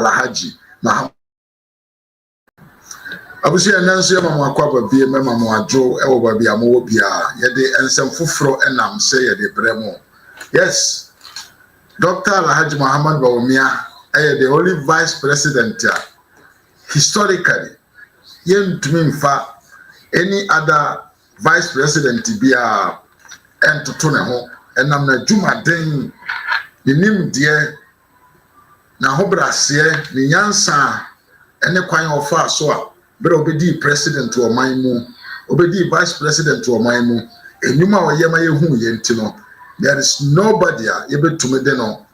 Alhaji Muhammad abusia nanso ya mama akwa bie mama mo adwo e wo babia mo wo bia ye de ensem foforo enam se ye de bremo. Yes, Dr. Alhaji Muhammad Bawumia the only vice president historically yentumi mfa any other vice president bia entoto ne ho enam na dwumaden nim de na hobrase ni nyansa ene kwan ofa so a bere obedi president o man mu obedi vice president o man mu enuma oyema yehu yenti no there is nobody yebetumi de no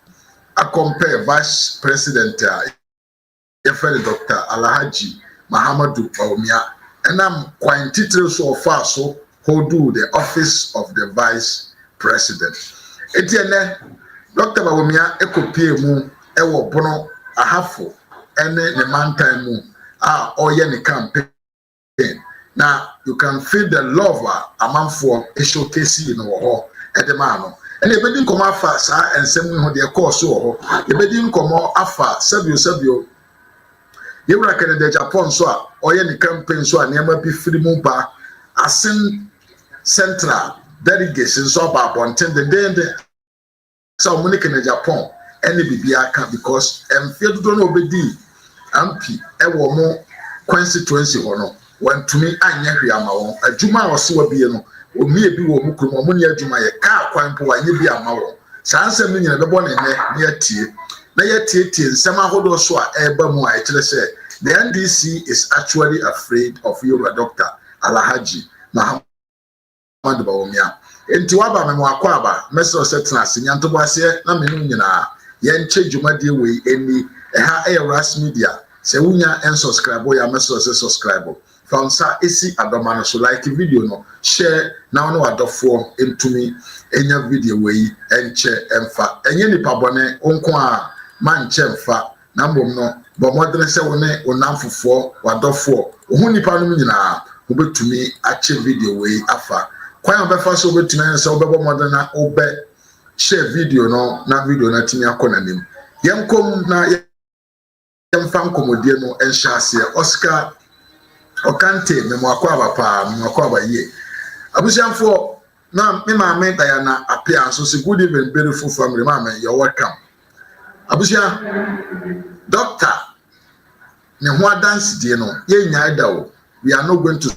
a compare vice president Efere Dr. Alhaji Muhammad Bawumia enam kwan title so far so hold the office of the vice president etiene Dr. Bawumia ekopie mu ewo bono ahafo ene ne mantan mu oye ne campaign now you can feel the love amanfo showcase no ho edema no ene ebedi nkomo afa sa ensem ho de course ho ebedi nkomo afa sabio yewra Canada Japan so a oye ne campaign so a nema bi firi mu ba asen central delegation so ba bonten de so mo ne Canada Japan ene bibia aka because emfie dodo no obedi MP ewo mo constituency ho no wantumi anya hwiama won adwuma a ose wa bie no omie bi wo mu krum mo ne adwuma ye ka kwan po wa ye bi ama won sansem ni nyina bebo ne ne yatie na yatie nsem ahodo so a eba mu a kire se the NDC is actually afraid of you Dr. Alhaji Muhammad Bawumia enti waba me mo akwaba meso setna sinyanto boase na me nyina ye nche dwumade we eni ha ras media se wunya en subscribe ya meso se subscribe fansa esi adoma no so like video no share na no adofo entumi enya video we enche emfa enye nipa bone onko a manche emfa na mbom no bo modere se woni onamfofo wadofo ohu nipa no nyina obetumi ache video we afa kwan obefa so obetumi se obebo modere na obe share video no na video na timi akona nim yemkom na yemfa nkomodie no enhya ase Oscar Okante me mo akwaba pa me akwaba ye abusianfo na me ma me Diana apia so say good evening beautiful family ma me you're welcome abusia doctor ne ho dance die no ye nya da o we are not going to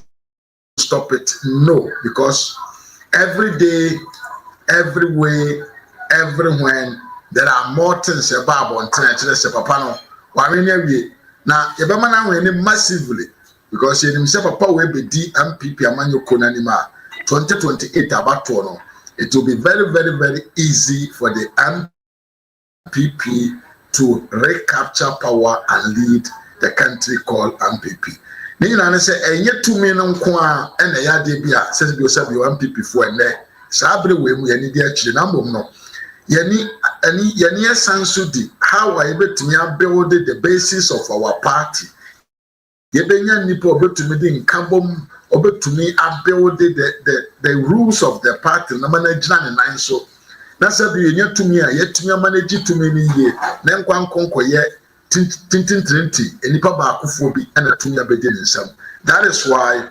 stop it no because every day every way everywhere there are more things about on say papa no wa me nya wie na ye be ma na we ni massively because say papa we be di MPP amanyoko nanima 2028 abato no it will be very very very easy for the MPP to recapture power and lead the country called MPP ni na say enye tumi no nko a ena ya de bia say bi MPP fo ene sabre we mu yani di akire na mbom no yani esansudi how I betumi build the basis of our party yebenya nipa obetumi di nkabom obetumi build the rules of the party na manage na nan so na sabi yenya tumi a yetumi manage tumi ni ye na nkwankonko ye tintintinti enipa ba akofo bi na tumi abede nsam. That is why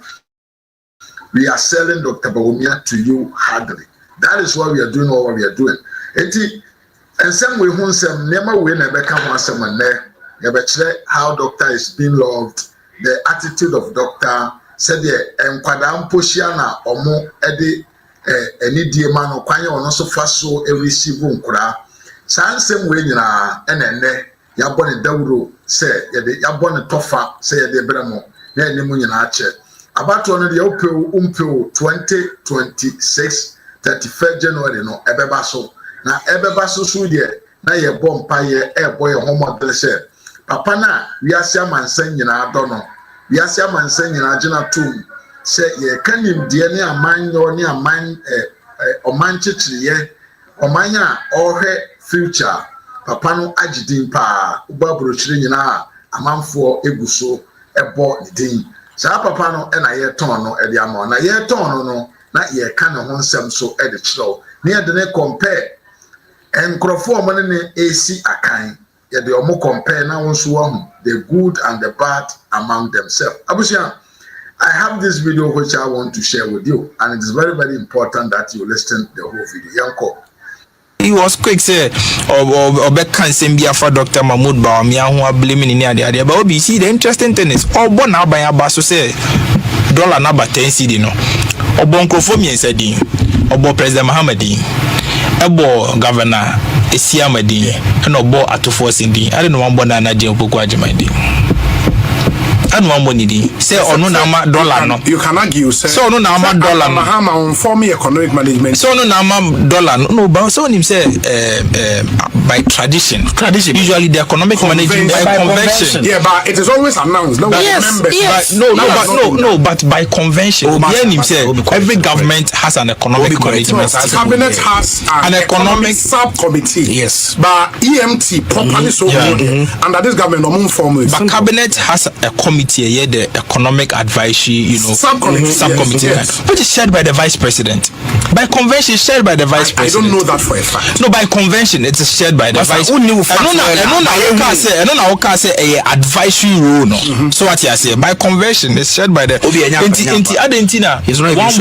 we are selling Dr. Bawumia to you hardly. That is why we are doing all what we are doing. Enti ensem we hu nsem nema we na beka ho asem na ya be kire how doctor is being loved, the attitude of doctor said the enkwada mpohia na omo ede enidie ma no kwanye ono so faso receive nkura sansem we nyina enenne ya bone dawuro se ya bone tofa se ya de bramo na enimu nyina ache abato no de opew 2026 31st January no ebeba so na ebeba so so de na ye bompa ye ebo ye homodel se papa na wiase amansan nyina ado no wiase amansan nyina agina tum se ye kanim de ne aman no ne aman oman chichiriye oman a ohwe future papa no agidin pa ubaburo chiri nyina amanfo eguso ebo din sa papa no na ye ton no e de ama na ye ton no na ye ka ne ho nsem so e de chiro ne de ne compare enkrofo mo ne esi akan yeah, they are more compare now the good and the bad among themselves. Abusia, I have this video which I want to share with you, and it is very, very important that you listen to the whole video. Yanko. He was quick say or back can send be for Dr. Mahmoud Bawumia who are blaming in the idea. But we see the interesting thing is all born now by a basso say dollar number 10 CD no. Or Bonkofomi said or President Mohammedi, Ebo Governor Esiamadi, and Obo Atufo Cindy. I don't know one born and a jail Bukwajimadi. And one money say or no nama dollar no. You can argue say so no nama dollar no. Mahama for me economic management. So no nama dollar no but so him say by tradition usually the economic management by convention. Yeah, but it is always announced. No, yes. But by convention. Him say every government has an economic management. Cabinet has an economic subcommittee. Yes, but EMT properly so under this government no form. But cabinet has a committee here, the economic advisory, subcommittee, yes. Which is chaired by the vice president. By convention, shared by the vice president. I don't know that for a fact. No, by convention, it is shared by the vice president. I don't know how say a advisory role. No. So what you say by convention, it's shared by the. Argentina. One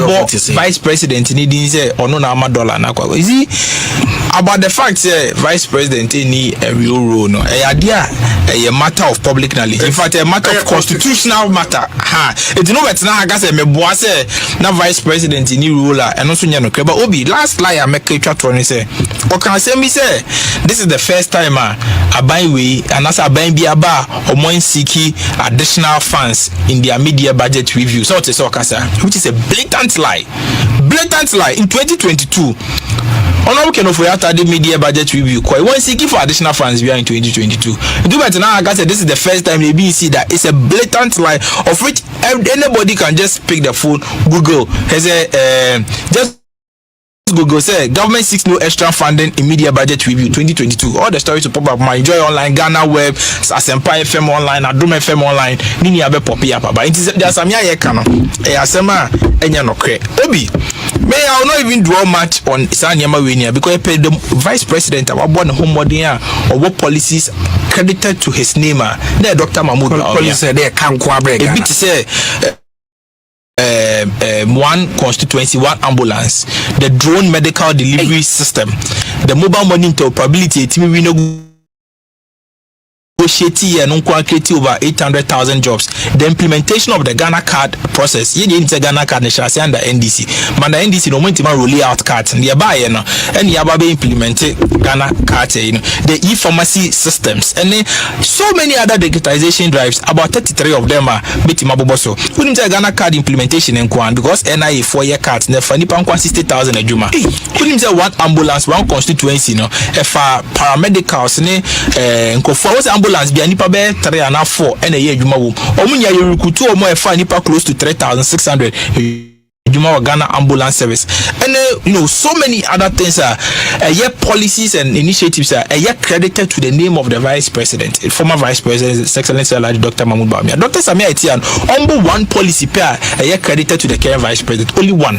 vice president needing say or no nama dollar na kwa. You see about the fact say vice president need a real role. No, a matter of public knowledge. In fact, a matter of constitutional matter. It's no better now. I say me boss say na vice president in ruler and also nyano kreba obi last lie I make twa to say o can say me say this is the first time I buy we and as I buy bi aba o mo seeking additional funds in their media budget review so it's which is a blatant lie in 2022. On can of the media budget review. One seeking for additional funds we are in 2022. Do better now. I said this is the first time maybe see that it's a blatant lie of which anybody can just pick the phone, Google has a just Google say government seeks no extra funding in media budget review 2022. All the stories to pop up my Joy Online, Ghana Web, Asempa FM Online, Adum FM Online. Nini abe popi up. But it is there's some ya kano. Asema enya no kre. Obi. May I will not even draw much on Sanyama Winia because the vice president of one homodia or what policies credited to his name. There Dr. Mahmoud police there can quabre. A bit say one constituency, one ambulance, the drone medical delivery system, the mobile money interoperability, we know and create over 800,000 jobs. The implementation of the Ghana card process. You didn't say Ghana card under NDC. But the NDC no want to roll out cards nearby, and Yababe implemented Ghana card, the e-pharmacy systems, and so many other digitization drives. About 33 of them are Betimaboboso. Couldn't say Ghana card implementation in Kwan because NIA 4-year cards, never 60,000 a Juma. Couldn't say one ambulance, one constituency, if paramedicals, ambulance be nipa be 3 and 4 and a year juma wo omunya yerukutu omo e fa nipa close to 3,600 Juma Ghana ambulance service and so many other things are policies and initiatives are credited to the name of the vice president, former vice president, His Excellency Dr. Mahmoud Bawumia. Dr. Samia Etian, only one policy pair credited to the current vice president. Only one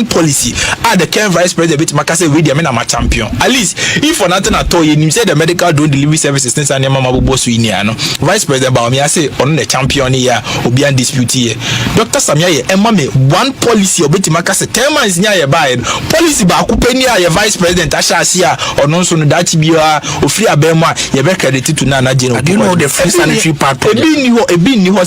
policy. The current vice president bit makase with the my champion. At least if for nothing at all, you say the medical drone delivery services since Anya Mama Bosu Iniano. Vice President Bawumia say on the champion here will be undisputed here. Dr. Samia Emame one policy obeti makase 10 months nya ye buy policy ba akupeni ya vice president ashasia ono so no dachi bia ofri abema ye be credit to na general. Do you know the free sanitary pad project? Ebi ni ho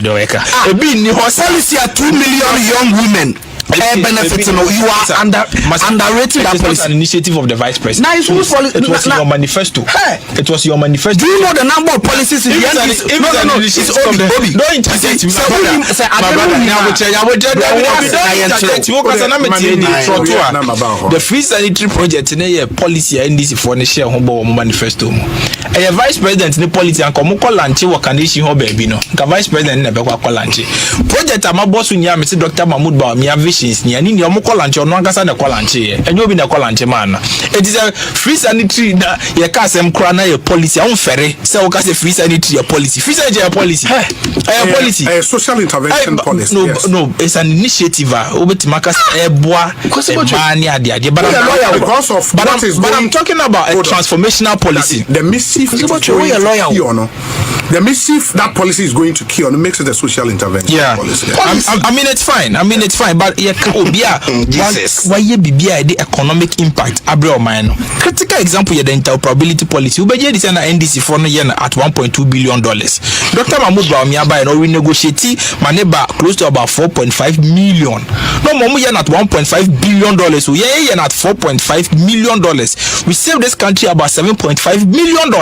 do weka ebi ni ho policy 2 million young women benefits. You are underrated that policy. An initiative of the vice president. It was your manifesto. It was your manifesto. Do you know the number of policies in the end? It's Obi. Don't interject. The free sanitary project in a policy NDC for the share home manifesto. A vice president in the policy and come call lanchi what can issue her baby no. The vice president never call lanchi. Project Amabosu Nya Mr. Dr. Mahmoud Bawumia politicians ni ani ni omo kwalanche ono ankasa na kwalanche ye enyo bi na kwalanche man na it is a free sanitary na ye ka asem kra na ye policy on fere say o ka say free sanitary ye policy policy policy social intervention policy. No, yes. no, it's an initiative obetimaka eboa ebani ade but I'm talking about a transformational policy. The missive the missive that policy is going to cure makes it a social intervention policy. I mean it's fine. But Jesus, why ye bibia the economic impact abre o man no. Critical example ye the interoperability policy. Ubeje this na NDC for no ye at $1.2 billion. Dr. Mahmoud Bawumia by no renegotiate maneba close to about 4.5 million. No more ye at $1.5 billion. So ye at $4.5 million. We save this country about $7.5 million.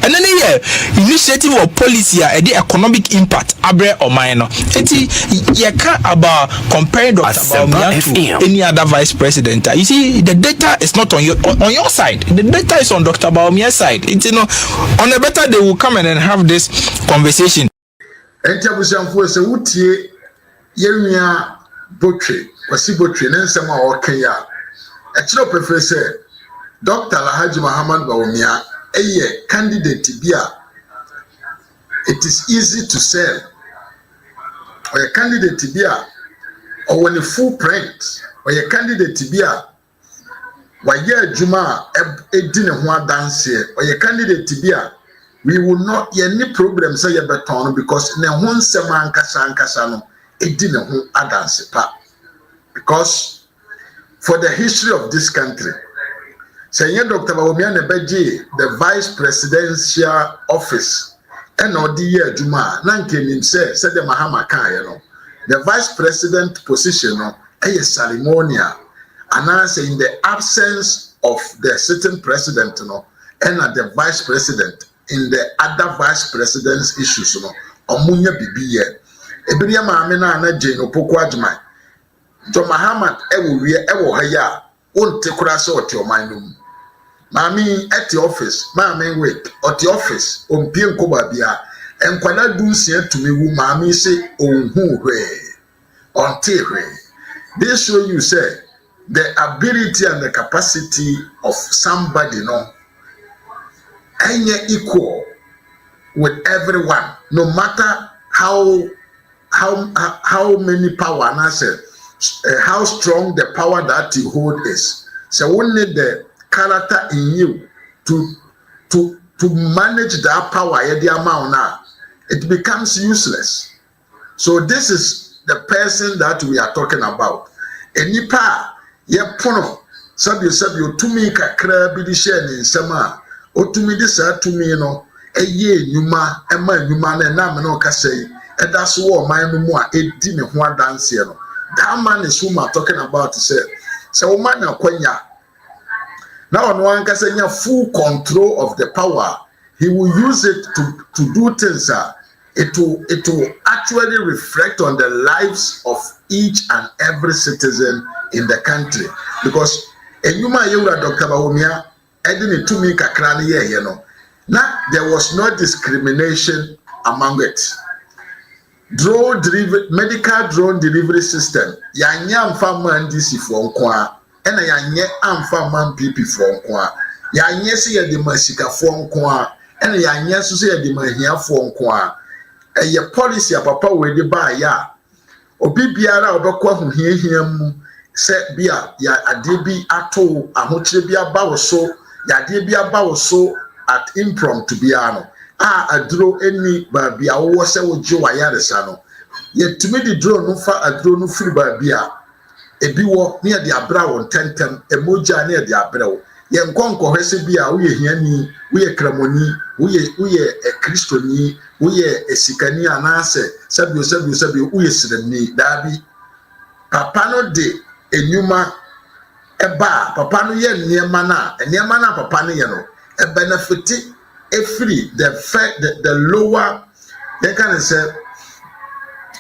And then here initiative or policy the economic impact abre or minor. Eti ye can about comparing Dr. Bawumia to any other vice president. You see, the data is not on your side. The data is on Dr. Bawumia's side. It's, you know, on a better they will come and have this conversation. Entiabusiamfo se wutie yewia botwe wasi botwe nensem a okaya e kire prefer say Dr. Alhaji Muhammad Bawumia eye candidate bia it is easy to sell or a candidate bia or when a full print or a candidate bia wa ye adwuma edi ne ho dance or a candidate bia we will not any problem say ye beton because ne ho nsem ankasa no edi ne ho adanse pa because for the history of this country say Dr. Bawumia ne beje the vice presidential office and odi ye adwuma na nkenim say the Mahama kan ye no the vice president position no a ceremonial and I say in the absence of the sitting president no and the vice president in the other vice president's issues no omunya bibiye ebiria maame na na Jane Opoku Adjumai John Mahamat ewo haya wonte kura so ote oman no maame at the office maame wait at the office ompie nkoba bia enkwala dunsia tumi wu maame say onhu hwe onte hwe. This show you say the ability and the capacity of somebody no equal with everyone, no matter how many power and I said how strong the power that you hold is. So we need the character in you to manage that power the amount now it becomes useless. So this is the person that we are talking about. Enipa ye pono sabi otumi kakra bi di share ni nsema otumi di sa tumi no eye nyuma ema nyuma na na me no kasei eda so wo man no mu a edi ne ho adanse no. That man is who we are talking about say wo man na kwanya now on one kasenya full control of the power. He will use it to do things it will actually reflect on the lives of each and every citizen in the country because enyuma yewura Dr. Bawumia edini tumi kakra ne ye no na there was no discrimination among it. Medical drone delivery system yanya amfa man DC for nko a ena yanye amfa man PP for nko a yanye se ye de masika for nko a ena yanye so se ye de mahia for nko a eye policy papa we de ba ya obi biara obekwa hu hiahia mu se bia ya ade bi ato ahokyere bi aba wo so ya ade bi aba wo so at impromptu bia no aduro eni ba bia wo se wo je wa yaresa no yetumi di drone no fa aduro no firi ba bia ebi wo ne de abra wo tentem emoja ne de abra wo ye nkonko hwese bia wo ye hiani wo ye kramoni wo ye kristoni wo ye esikani anase sabi wo ye sirani dabi papa no de enyuma eba papa no ye niema na papa no ye no e benefit free the lower they can say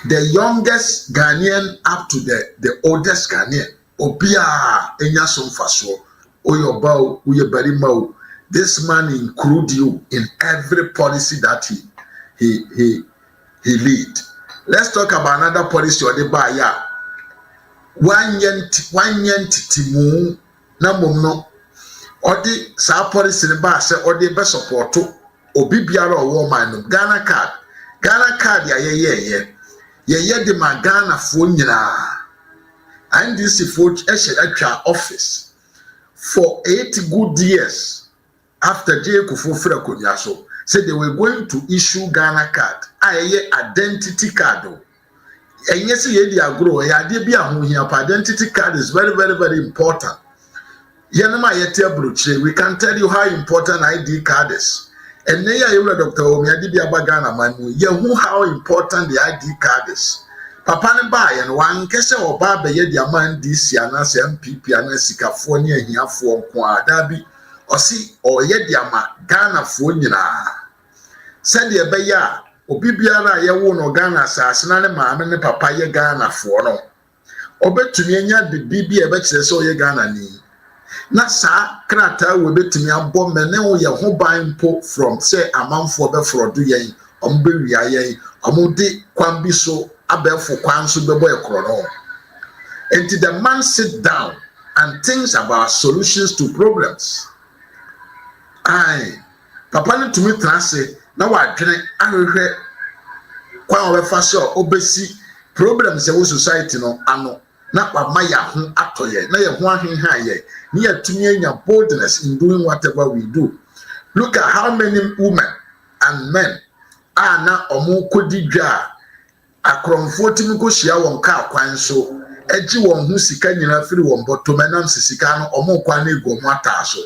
the youngest Ghanaian up to the oldest Ghanaian obia enya so mfaso oyoba uye barima. This man include you in every policy that he lead. Let's talk about another policy or the buyer. one yen timu na mom no odi sa policy ne ba se odi be support obi biara owo man no Ghana card ya ye de ma Ghana fo nyina and this for atwa office for 8 good years after J Kufuor Konya so said they were going to issue Ghana card identity card. And yes, ye agro ya de bia ho hia identity card is very very very important. Yanama yete abroche, we can tell you how important ID card is. And neya yura Dr. Omia di bia Ghana manu ye who how important the ID card is. Papa ne ba ye no wan kese oba be ye dia man DC anase MPP anase sikafo ne ahiafo nko ada bi osi o ye dia ma Ghana fo nyina. Send ye be ya obi biara ye wo no Ghana asase na ne maame ne papa ye Ghana fo no obetumi anya bibi e be kire se o ye Ghana ni na sa krata we betumi abo mene wo ye ho ban po from say amanfo be frodo yen ombe wia yen omudi kwan bi so abefo kwan so bebo e kro no. Until the man sit down and thinks about solutions to problems. Papa ne tumi transe na wa dwene ahwehwe kwa obefa so obesi problems e society no ano na kwa ya ho atoye na ye ho ahenha ye ni atumi anya boldness in doing whatever we do. Look at how many women and men are na omo kodi dwa akromfo timi ko hia won ka kwan so agi won hu sika nyina firi won botomenam sika no omo kwa na ego mo ataso.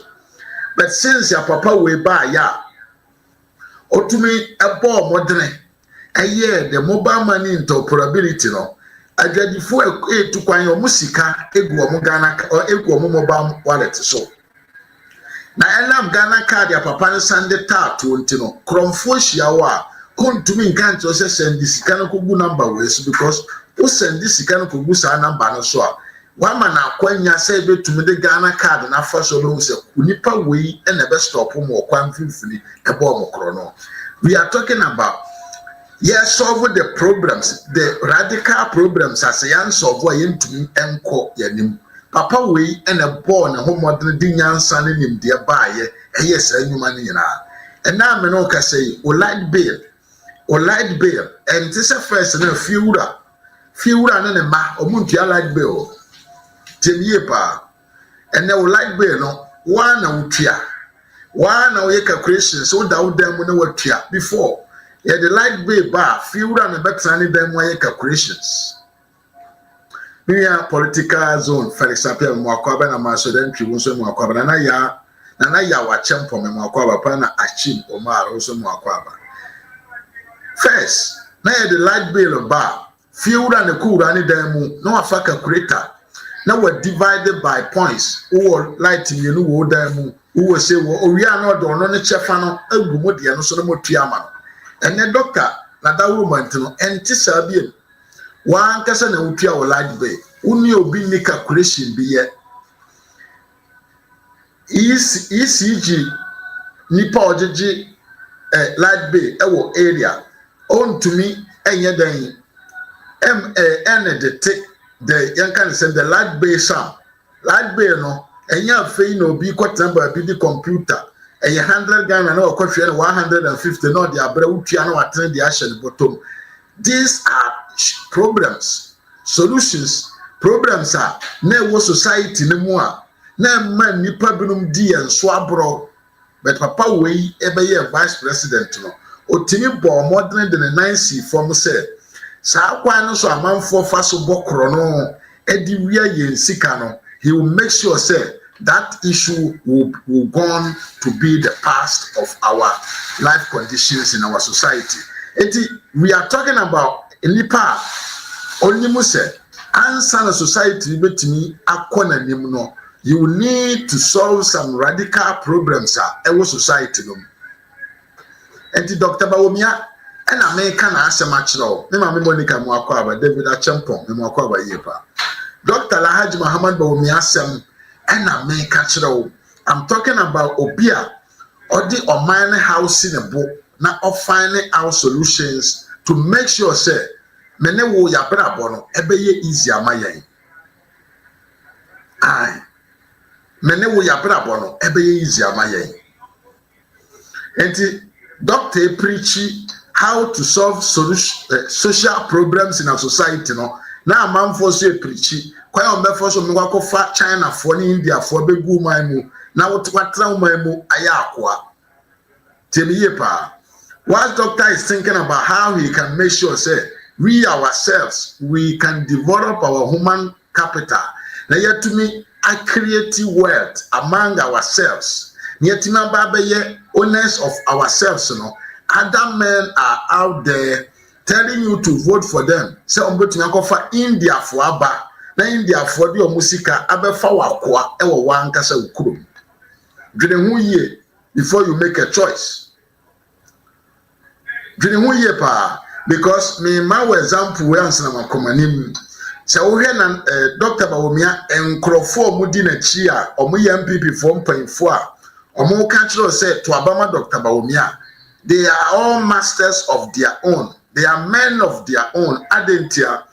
But since your papa we ba ya otumi ebo modene the mobile money interoperability no agradifo etu kwan omo sika egu omo Ghana or egu omo mobile wallet so na elam Ghana card ya papa ne sande tato ntino kromfo hia wa kontumi nkan to se send sika no kogu number we so because o send sika no kogu sa number no so a wa ma na kwanya se betumi de Ghana card na fa so no se unipa we e na be stop mo kwan fifini e bo mo kro no. We are talking about solve the problems, the radical problems as a young solve yentumi enko yanim. Papa we and a born a home modern dinyan son in him dear by yes and you money na. And now me no ka say o light bill and this a first and a few and ma omuntia light bill tim ye pa and no light bill no one utia one we calculation so that them no what before the light bill bar few and better them why calculations. We are political zone Felix Apia Mwakwaba na masodentri wonso Mwakwaba na ya wachempo me Mwakwaba pa na achim Omar wonso Mwakwaba. First, na the light bill bar few and cool and them no afa calculator. Now we're divided by points. Or light you know wo them who will say we are not do no chefano agumo dia no so no tuama. And the doctor na that woman no enti sabi one kasa na utua o light bill uni obi ni calculation bi ye ECG nipa ojeje light bill e wo area on to me enye dan the young can send the light bill sam light bill no enya afei no bi kwatamba bi di computer 100 Ghana na okofie 150 no the abra utua na watene the ashen bottom. These are problems, solutions, problems are na society ne mu a na man nipa binum di en so abro. But papa we ebe ye vice president no otimi bo modern de 9C form say sa kwa no so amanfo fa so bokro no edi wia ye sika no he will make sure say that issue will gone to be the past of our life conditions in our society. We are talking about nipa onimu say answer the society betimi akona nim no you need to solve some radical problems our society no. Enti Dr. Bawumia and American answer much now. Me ma me Monica Mwakwaba David Achampong me Mwakwaba yepa. Dr. Alhaji Muhammad Bawumia sem and American chiro. I'm talking about Obia or the Omani house in a book now of finding out solutions to make sure say mene wo ya bra bono ebe ye easy amayen. Aye. Mene wo ya brabo no ebe easy amaye. Enti doctor preachy how to solve social problems in our society no. Na amanfo so preachy kwa o mefo so mwa ko fa China fo ni India fo be gu man mu na wo twatra man mu aya akoa. Temiye pa. While doctor is thinking about how he can make sure say we ourselves we can develop our human capital. Na yet to me I create wealth among ourselves. Yet remember be owners of ourselves, you know. Other men are out there telling you to vote for them. Say ombetumi akofa India for aba. Na India for the musika abefa wakwa ewo wankasa ukurum. Dwene hu ye before you make a choice. Dwene hu ye pa because me ma example we answer na makomanim. Sɛ wohwɛ na Dr. Bawumia enkrofo omudi na chi a omoye MPP for mpanfo a omo ka kyerɛ sɛ to abama Dr. Bawumia, they are all masters of their own, they are men of their own. Adentia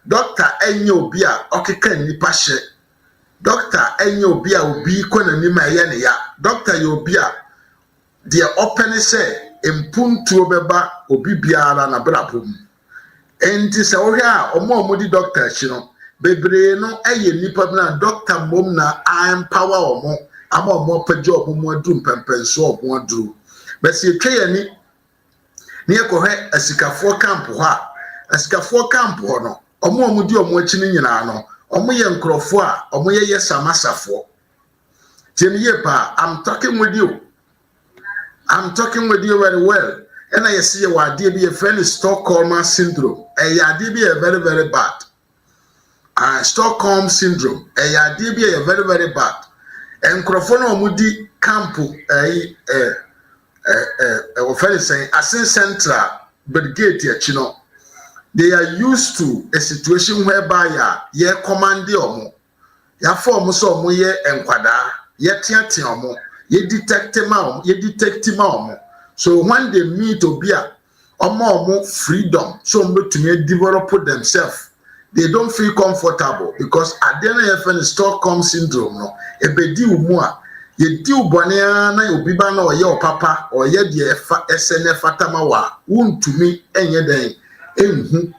Dr. enye obi a okeka nipa hye, Dr. enye obi a obi kɔ nanim a ye ne ya, Dr. ye obi a the open sɛ empuntuo bɛba obi biara na brabom. Enti sɛ wohwɛ a ɔmo di doctor akyi no bebree no ɛyɛ nipa bi na doctor mom na empower ɔmo ama ɔmo pagye ɔmo mu aduru mpɛmpɛnso ɔmo aduru bɛsi etwa yɛ ni ne yɛkɔhwɛ asikafoɔ camp hɔ a asikafoɔ camp hɔ no ɔmo di ɔmo akyi ne nyinaa no ɔmo yɛ nkorɔfoɔ a ɔmo yɛ samasafoɔ tie ne yɛ pa I'm talking with you very well. And I see a idea be a friend Stockholm syndrome. A idea be a very, very bad. Stockholm syndrome. A idea be a very, very bad. And Crofono Mudi Campo, friend saying, Asin Central, but gate yet, you know. They are used to a situation whereby ye command the omo. Ya form so mo ye enkwada, ye tiati omo, ye detect omo. So when they meet Obia, omo freedom, so to develop themselves, they don't feel comfortable because at the end of the Stockholm syndrome, no, ebedi umua, ye di ubonea na obiba na oye papa or ye di SNF fatamawa, to me enye den enhu.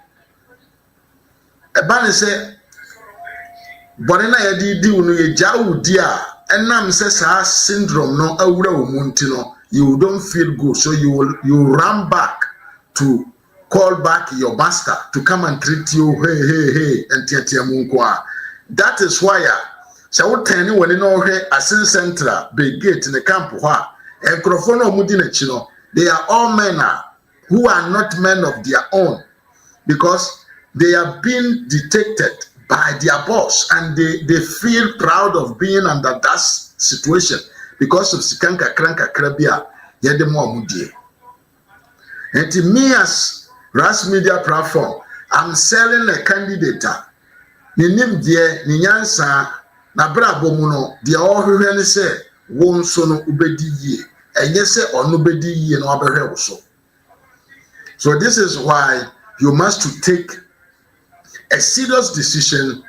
Eba ne se bone na ye di unu ye jawu dia enam se sa syndrome no awura omunti no. You don't feel good, so you run back to call back your master to come and treat you. Hey, and tiatiamunkwa. That is why so tell when you know Asin Central big gate in the camp and Crofono Mudina Chino, they are all men who are not men of their own because they are being detected by their boss and they feel proud of being under that situation. Because of Sikanka Kranka Krabia, Yedemo Mudie. And to me, as Ras Media platform, I'm selling a candidate. Ninim die, Ninyansa, Nabra Bomuno, the all who say, won sono ubedi ye, and yes, say, or nobody ye and over also. So, this is why you must take a serious decision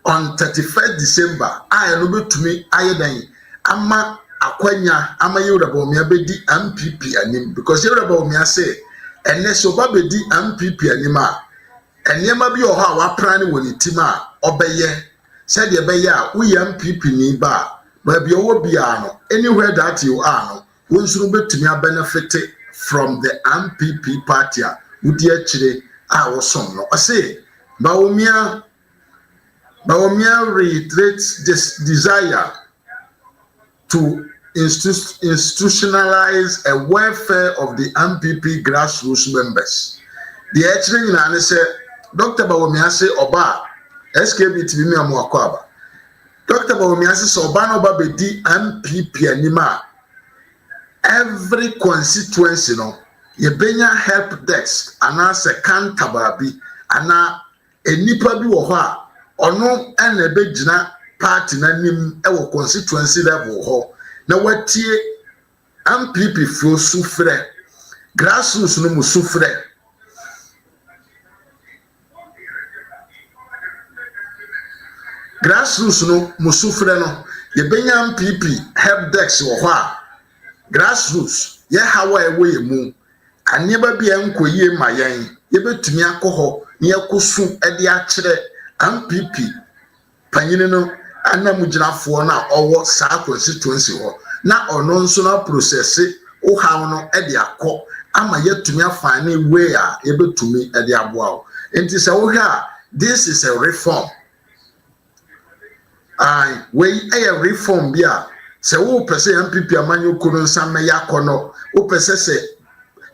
on 31st December. I know to me, I ama akwanya ama Yoruba Bawumia bedi MPP anim because Yoruba Bawumia say ene so ba bedi MPP anim a enema bi o ha wa plan woni tim a obeye said ye beye a wo MPP ni ba bi owo bia no anywhere that you are no won suru betumi a benefit from the MPP party a wudi akire a wo som no o say Bawumia reiterates this desire to institutionalize a welfare of the MPP grassroots members. The actually in say Dr. Bawumia say Oba SKB to me amuakwaba. Dr. Bawumia say Oba no ba bedi MPP anima. Every constituency no ye benya help desk ana se kantababi ana enipa bi wo ho a ono ene begina party na nim ewo constituency level ho na watie MPP fo sufre grassroots no mu sufre grassroots no musufre no ye benya MPP help desk wo ho a grassroots ye hawa ewe emu aneba bia nkoyie ma yen ye betumi akoho ne yakosu e de a kire MPP panyine no anamugirafo na owo sa constituency ho na ono nso na process o hawo no e de akọ ama yetumi afane way a ye betumi e de aboa enti se wo hwa this is a reform we a reform bia se wo pese MPP amanyo kunu nsa me yakono wo pese se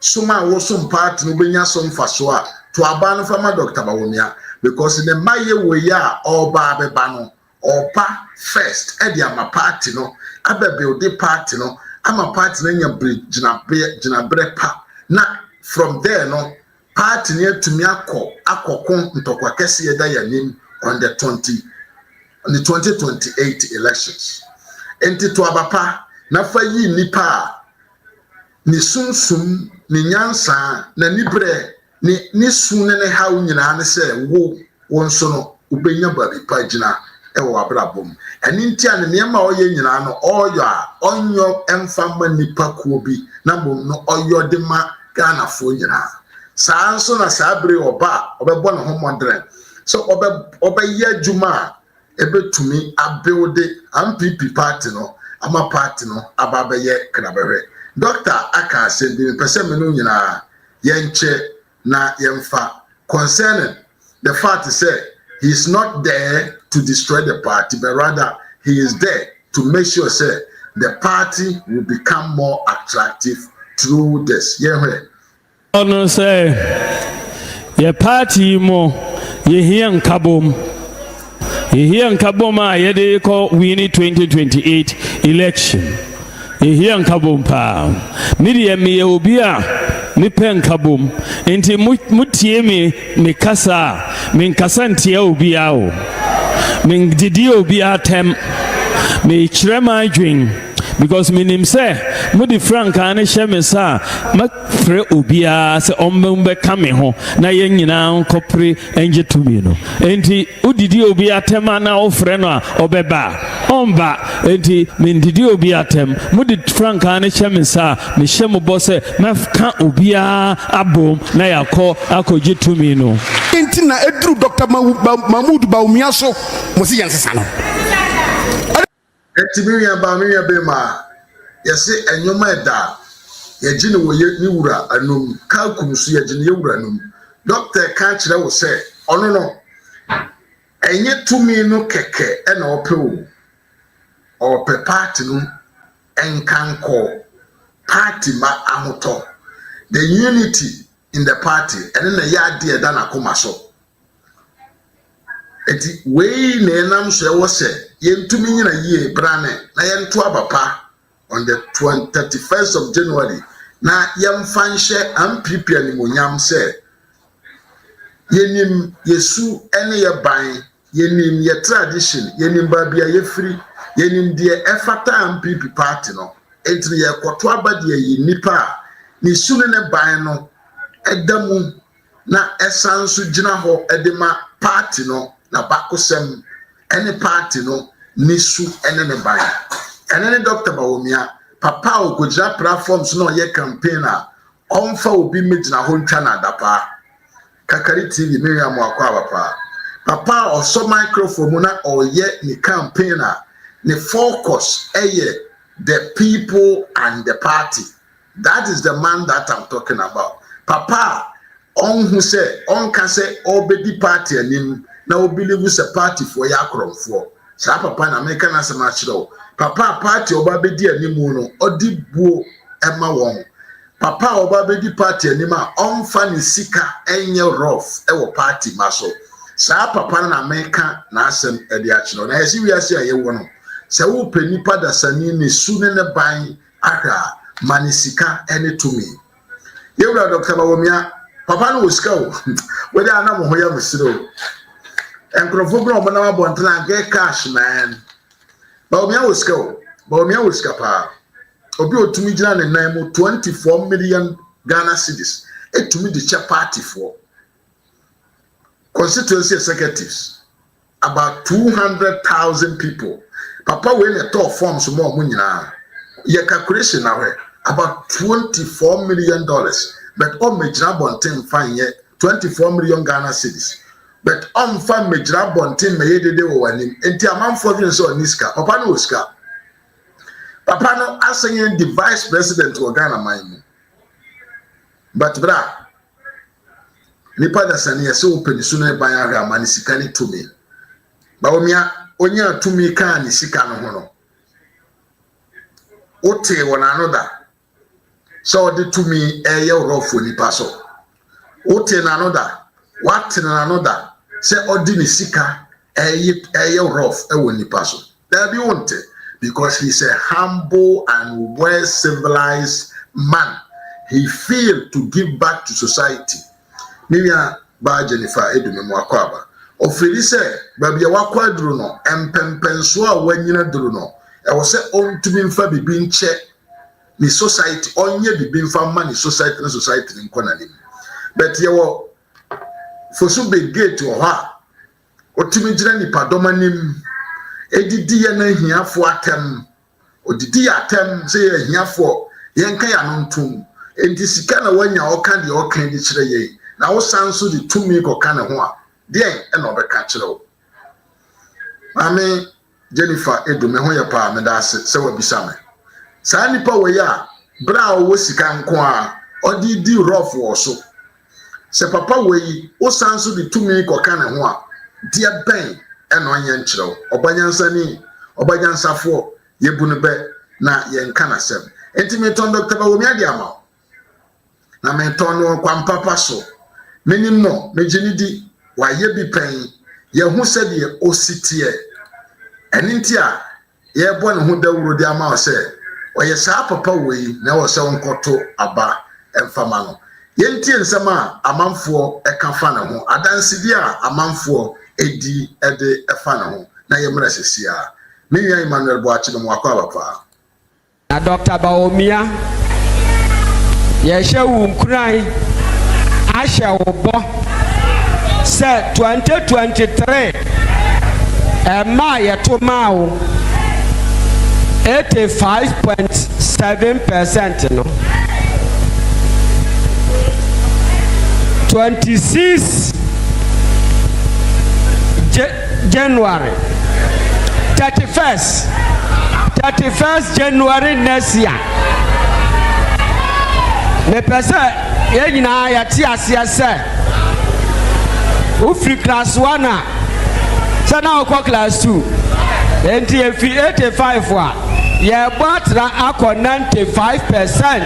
suma wo som party no benya som faso a to aba no fama Dr. Bawumia because the maye we ya oba beba no opa first e dia ma party no ababuild the party no ama party no nya gina bre pa na from there no party ne tumi akokon ntokwa kese ye da yanim on the 2028 elections. Enti to abapa na fa yi nipa ni sunsum ni nyansa na nibre ni sunne ne hawo nyina ne se wo wonso no ubenya babi pa gina e wo abrabom eni ntia ne niam a oye nyina no oyo a onyo emfa ma nipa ko bi na bom no oyo de ma Ghana fo nyina saa nso na saa bre oba obebo ne ho modern so obe ye juma ebetumi abuilde MPP party no ama party no ababeye krabere Dr. Aka sendi pese menu nyina yenche na yemfa concerning the fact say he is not there to destroy the party but rather he is there to make sure say the party will become more attractive through this ono say your party mo ye hian kabom Here Kaboma yede ko wini 2028 election. Here Kabom pa. Media me obia ni pen kabom. Enti mutie me kasa min kasantie obia o. Min didi obia tem me chirema adwin because minim say mudi frank ane hyeme sa ma frɛ obia se ombembe kame ho na yen nyina nkopre enje tumi no enti udidi obia tema na ofrɛ no a obeba omba enti min didi obia tem mudi frank ane hyeme sa me hyem bo se ma ka obia abom na yakɔ akɔgye tumi no enti na edru Dr. Mahmoud Bawumia so mo si yansesa no Etimiya Bawumia bema yesi enyoma eda yegine wo ni wura anum kalkum so yegine ye wura anum doctor kan kire wo se ono no enye tumi no keke e na ope o pe party no enkanko party ma amoto the unity in the party and na ya de da na koma so eti we na enam so e wo se yentumi nyina yie brane na yento abapa on the 31st of January na yemfanhye MPP animonyam se yenim yesu ene ye ban yenim ye tradition yenim babia ye free yenim de efata MPP party no entri ye koto abade ye nipa ni sunu ne ban no edamu na esanso gina ho edema party no na bakosem ene party no nisu ene ne ban ene Dr. Bawumia papa o kujira platforms no ye campaigner onfa obi megina ho ntwa na dapa Kakari TV Miriam Akwa papa also microphone na oye ni campaigner ni focus eye the people and the party. That is the man that I'm talking about. Papa on who say on can say obedi party anim na obelieve a party for yakrom for sa papa na make na sama chiro papa party obabedi animu no odi buo ema won papa obabedi party anima on fa ni sika enye rough e wo party maso sa papa na make na asem e dia chiro na yesi wiase aye wo no se wo pani pada sani ni sune ne ban aha manisika ene tumi yewura Dr. Bawumia papa no sika wo we dey anam ho ya misiro enkrofo bro mo na abontra get cash man Bawumia wo sika pa obi otumi gina ne nan mo 24 million Ghana cedis etumi de che party for constituency executives about 200,000 people. Papa when a top forms more money now. Your calculation now about $24 million. But all major bonten fine yet 24 million Ghana cedis. But on fan major bonten may de one him. And the amount for this or Niska. Papa no ska. Papa no asking the vice president to Ghana mine. But bra. Nipa da sani so open sooner by a man sikani to me. Bawumia onya to me can sika no hono. Ote one another. So the to me a year rough for nipa so. Ote na another. What na another. Say ordini sika a year rough e won nipa so. There be won't because he's a humble and well civilized man. He failed to give back to society. Mia ba Jennifer edume mu akwaba ofiri se babia wakwa duru no empempenso a wanyina duru no e wo se ontumi mfa bibi nche ni society onye bibi mfa ma ni society ni nkona nim but ye wo fosu be gate wo ha otumi gira ni padoma nim edidi ye na hiafo atem odidi atem se ye hiafo ye nka ya no ntum enti sika na wanya oka de oka di kire ye na wo sanso di tumi ko kana ho a de en no be ka kire wo mame Jennifer edume ho ye pa me da se wa bisa me sa nipa wo ya bra wo sika nko a odi di rough wo so se papa wo yi wo sanso di tumi ko kana ho a de ben en no anye nkire wo obanyansa ni obanyansafo ye bunu be na ye nka na sem enti me ton Dr. Bawumia ade ama na me ton no kwampapa so menim no mejini di wa ye bi pen ye hu se de ositie eninti a ye bo ne hu dawuro di ama o se o ye sa papa wei na wo se nkoto aba emfama no ye ntie nsema amanfo e ka fa na ho adansidi a amanfo edi ede e fa na ho na ye mra sesia me nyan Emmanuel Boachi no wakwa bapa na Dr. Bawumia ye shewu nkran asha wobo se 2023 ma yeto mawo 85.7% no 26 January 31st January next year me pesa ye nyina ya ti asia se u free class 1 a se na okwa class 2 enti e fi 85 a ye gbatra akọ 95%.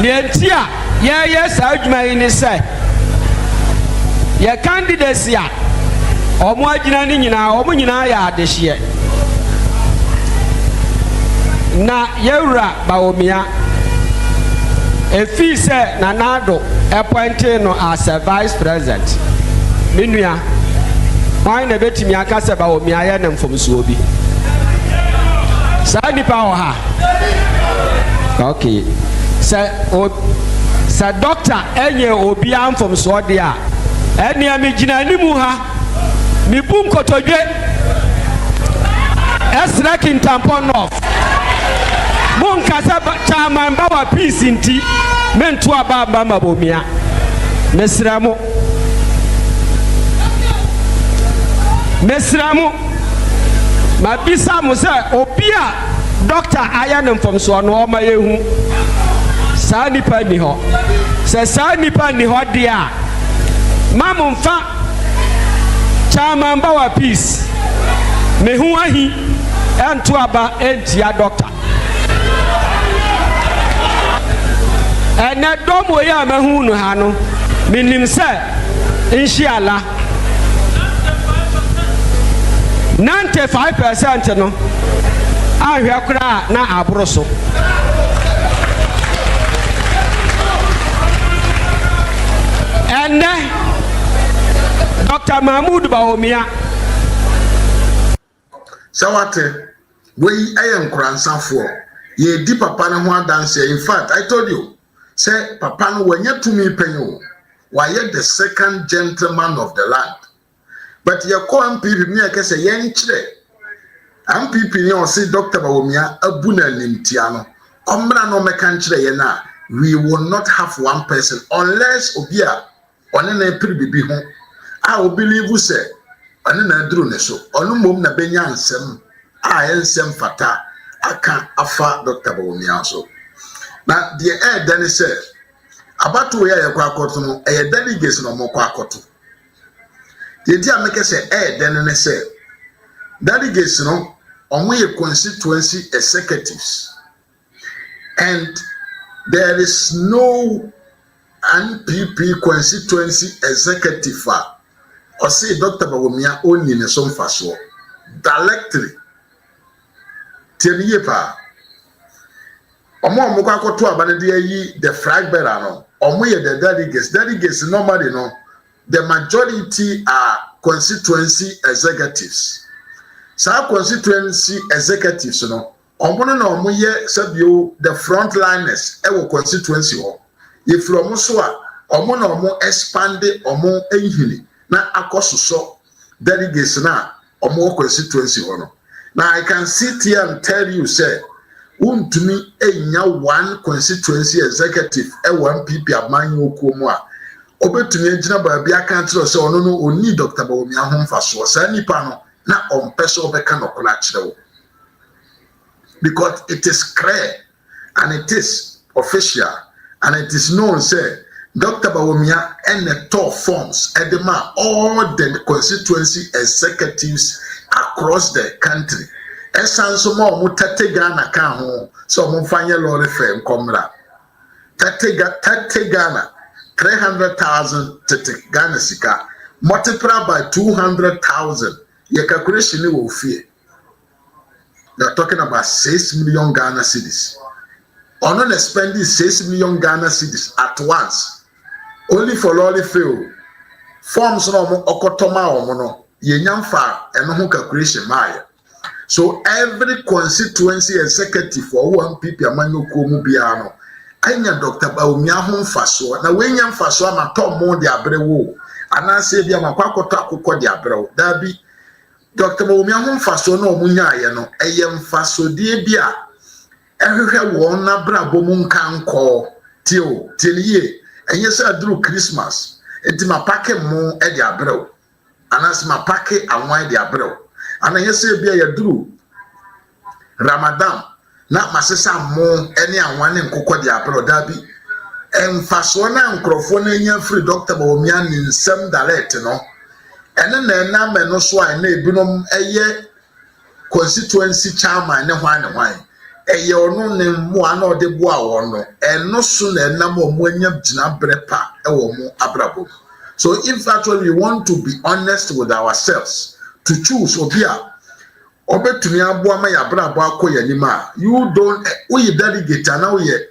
Nienti a ye sa adwuma yi ni se ye candidates ya omo agina ni nyina omo nyina ya adehye na yewura Bawumia efi se na nado appointed no as a vice president menua why na betimi aka se Bawumia ya na mfomso obi sa nipa ho ha okay sa doctor enye obi amfomso de a eni ami gina nimu ha mi bu nkotodwe esra kintampon off mon kasa chairman bawa peace nti mentu ababa Bawumia mesramu mabisa mu se obi a doctor aya ne mfomso no o ma yehu sa nipa ni ho se sa nipa ni ho de a mamu mfa chairman bawa peace mehu ahi entu aba entia doctor ene domo ya mehu no ha no minim se inshallah 95% no ahwe kura na abroso ene Dr. Mahmoud Bawumia sawate we ayen kuransafo ye di papa na ho adanse. In fact, I told you say papa no wanya tumi penyo why the second gentleman of the land but ye ko MPP me aka say yen kire MPP ni o say Dr. Bawumia abuna nimtia no omra no meka nkire ye na we will not have one person unless obia one na pribibi ho a o believe say one na duru ne so onu mom na benya nsem a ensem fata aka afa Dr. Bawumia so na the air then say abatu ya yakwa akoto no e delegates no mokwa akoto the dia make say then ne say delegates no omo ye constituency executives and there is no NPP constituency executive or say Dr. Bawumia only ne so mfaso directly temiye pa omo mokwa akoto abane de yi the flag bearer no omo ye the delegates normally no the majority are constituency executives sa constituency executives no omo no omo ye sabio the frontliners e wo constituency ho if from so a omo no omo expand omo ehini na akososo delegates na omo constituency ho no. Now I can sit here and tell you say untumi enya one constituency executive e one PP amanyo komo a obetumi agina ba bia kan tro say ono no oni Dr. Bawumia ho mfaso sa nipa no na ompeso obeka no kola kirewo because it is clear and it is official and it is known say Dr. Bawumia and the top forms edema all the constituency executives across the country esanso ma omo tate Ghana kan ho so omo fanye lorry fare komra tate Ghana 300,000 tate Ghana sika multiplied by 200,000 your calculation will fear you are talking about 6 million Ghana cedis on spending 6 million Ghana cedis at once only for lorry fare forms no omo okotoma omo no yenyamfa eno ho calculation maya. So every constituency executive for one PP amanyo komu bia no anya Dr. Bawumia ho mfaso na wenya mfaso ama tomo de abrewo anase bia makwakoto akokọ de abrewo dabi Dr. Bawumia ho mfaso na omunya aye no eye mfaso de bia ehwehwe won na brabo mu nkanko tieniye enye se aduru Christmas enti mapake mu e de abrewo anase mapake anwan de abrewo ana yese bia ya duru Ramadan na masesa mo ene anwane nkokọ di abro dabi emfaso na nkrofo na nya free Dr. Bawumia ni nsem direct no ene na me no so na ebinom eye constituency chairman ne hwan eye ono ne mo ana ode bo a wono eno so na mo anya gina brepa e wo mo abrabo. So if actually we want to be honest with ourselves to choose obia obetumi abo ama ya brabo akoya nima you don't we delegate na we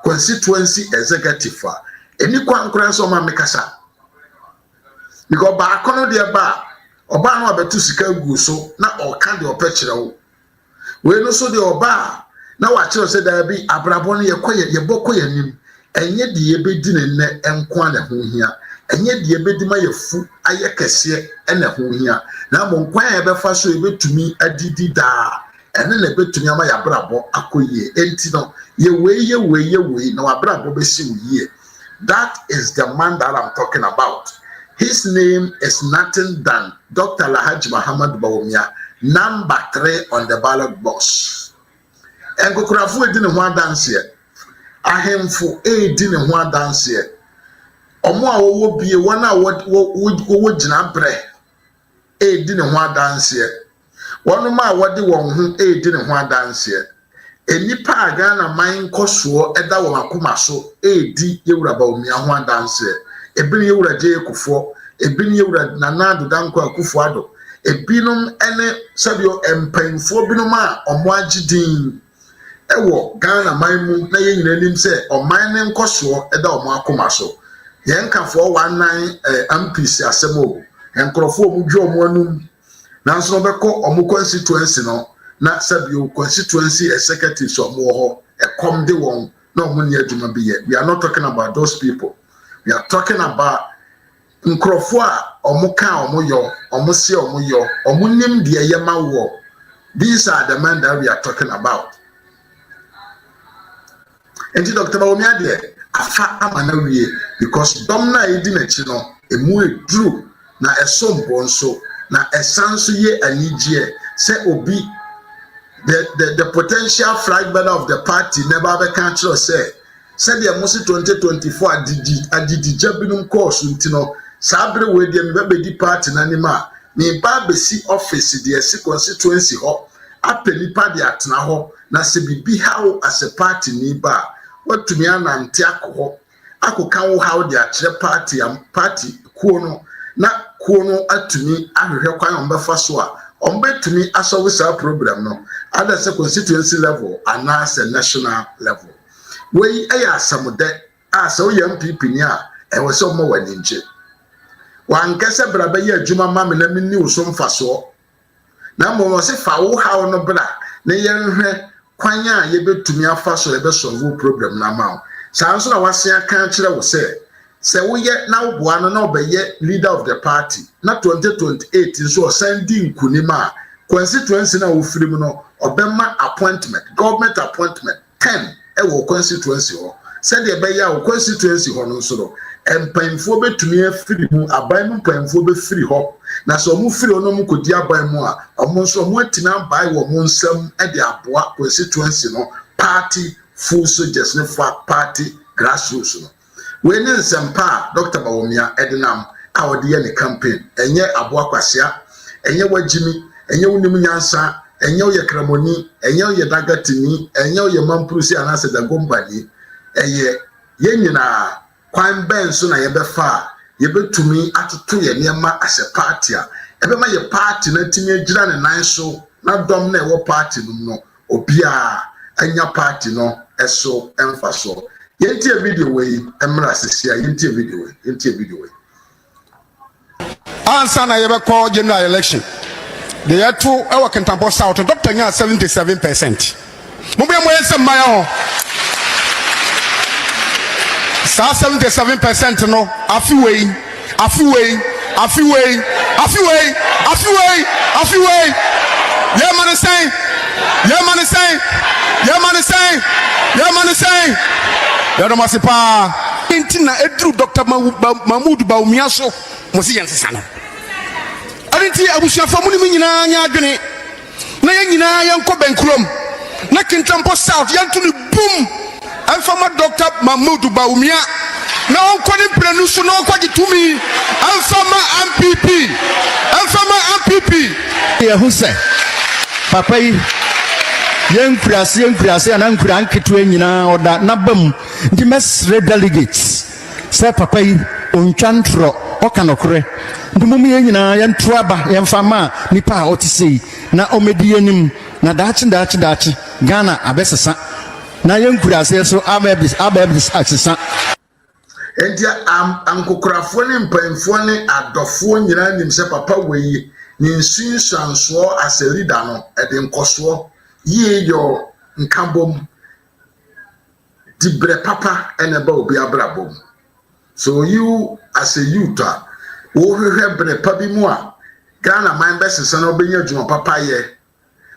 constituency executive eni kwankran so ma mekasa because ba akono de ba oba no abetu sika gu so na oka de opekire wo we no so de oba na wa kire se da bi abrabo no ye koye ye bokoya nim enye de ye bedi ne ne enko ana ho hia enye de ebedi ma yefu aye kese ena ho hia na mo nkwan e be fa so ebetumi adidi da ene na ebetumi ama ya brabo akoye enti no ye we na wa brabo be si ye. That is the man that I'm talking about. His name is nothing than Dr. Alhaji Muhammad Bawumia, number 3 on the ballot box. Enkokurafo edi ne ho dance here ahemfo edi ne ho dance here omo a wo bie wona wo gina bre edi ne ho adanse wono ma wode won ho edi ne ho adanse enipa aga na man koso eda wo akoma so edi yewura Bawumia ho adanse ebini yewura je ekufo ebini yewura nanado danko akufo ado ebinom ene sabio empanfo binom a omo agidin ewo Ghana man mu na ye nyina nim se o man ne nkoso eda omo akoma so yenkafo 19 MPs asemo enkrofo mu dwo mu anum nanso no beko omo constituency no na sabio constituency executives omo ho ekom de won no money adwuma bi yɛ. We are not talking about those people. We are talking about nkrɔfo a ɔmo ka ɔmo yɔ, ɔmo se ɔmo yɔ, ɔmo nim deɛ yɛ ma wɔ. These are the men that we are talking about. And Dr. Bawumia there, afa amana wie because dom na edi n'akyi no emu eduru na ɛsom bonso na ɛsanso ye anigye sɛ obi the potential flag bearer of the party never be can say said the Mosi 2024 adidi jabinum course ntino sabre we de me be party nanima me ba be si office de si constituency ho apeli pa de atena ho na se bibi how as a party ni ba watumi anante akọ akoka wo how de akire party kuo no na kuo no atumi ahwehwe kwan ombefa so a ombetumi asolve sa problem no ada se constituency level and as a national level we eya asamode asa o MPP ni a e wo se mo wani nche wan kase bra ba ye adwuma ma me na me ni uso mfaso na mo se fa wo how no bra na ye nhwe kwan a ye betumi afa so e be solve problem na ma sa nso na wase aka kire wo se wo ye na wo boa no na obeye leader of the party na 2028 nso sending kunima constituency na wo firim no obema appointment government appointment 10 e wo constituency ho said e be ya wo constituency ho no nso no empanfo betumi afiri mu aban mu empanfo be free ho na so mu free ono mu kodi aban mu a omo nso mo atina bai wo mo nsam e de aboa constituency no party full soldiers ne for party grassroots no we ne nsempa Dr. Bawumia Edinam a wode ye ne campaign enye aboa kwasia enye wagimi enye unim nyansa enye oye kramoni enye oye dagatini enye oye mampurusi anase dagombani eye ye nyina kwan ben so na ye befa ye betumi atoto ye niema as a party a ebe ma ye party na timi agira ne nan so na dom na e wo party no obia anya party no eso emfa so yenti a video we emra sesia yenti a video we answer na ye be call general election the year 2 our Kentampo South Dr. Nya 77%. Mo be mo yesa maya ho. Sa 77% no afiwei. Yeah man say. Ya do masipa. Intina edru Dr. Mahmoud Bawumia so mo si yensesa no. Arinti abusuafo mu ni nyina nya adwene na ye nyina yanko benkurom na Kentampo South yanto ni boom amfama Dr. Mahmoud Bawumia na onko ni prenu so na onko gitumi amfama MPP ye huse papa yi yenkurase ana nkura nketo nyina oda na bam ndi mesre delegates say papa yi ontwantro okanokore ndumum ye nyina yento aba yemfama nipa a otisei na omedi anim na daachi Ghana abesesa na yenkurase so abebis aksesa entia ankokurafo ne mpanfo ne adofo nyina nim se papa weyi ni nsunsanso as a leader no ede nkoso ye yo nkabom dibre papa eneba obi abrabom. So you as a youth wo hwehwe bre pa bi mu a Ghana man besesa na obenya dwuma papa ye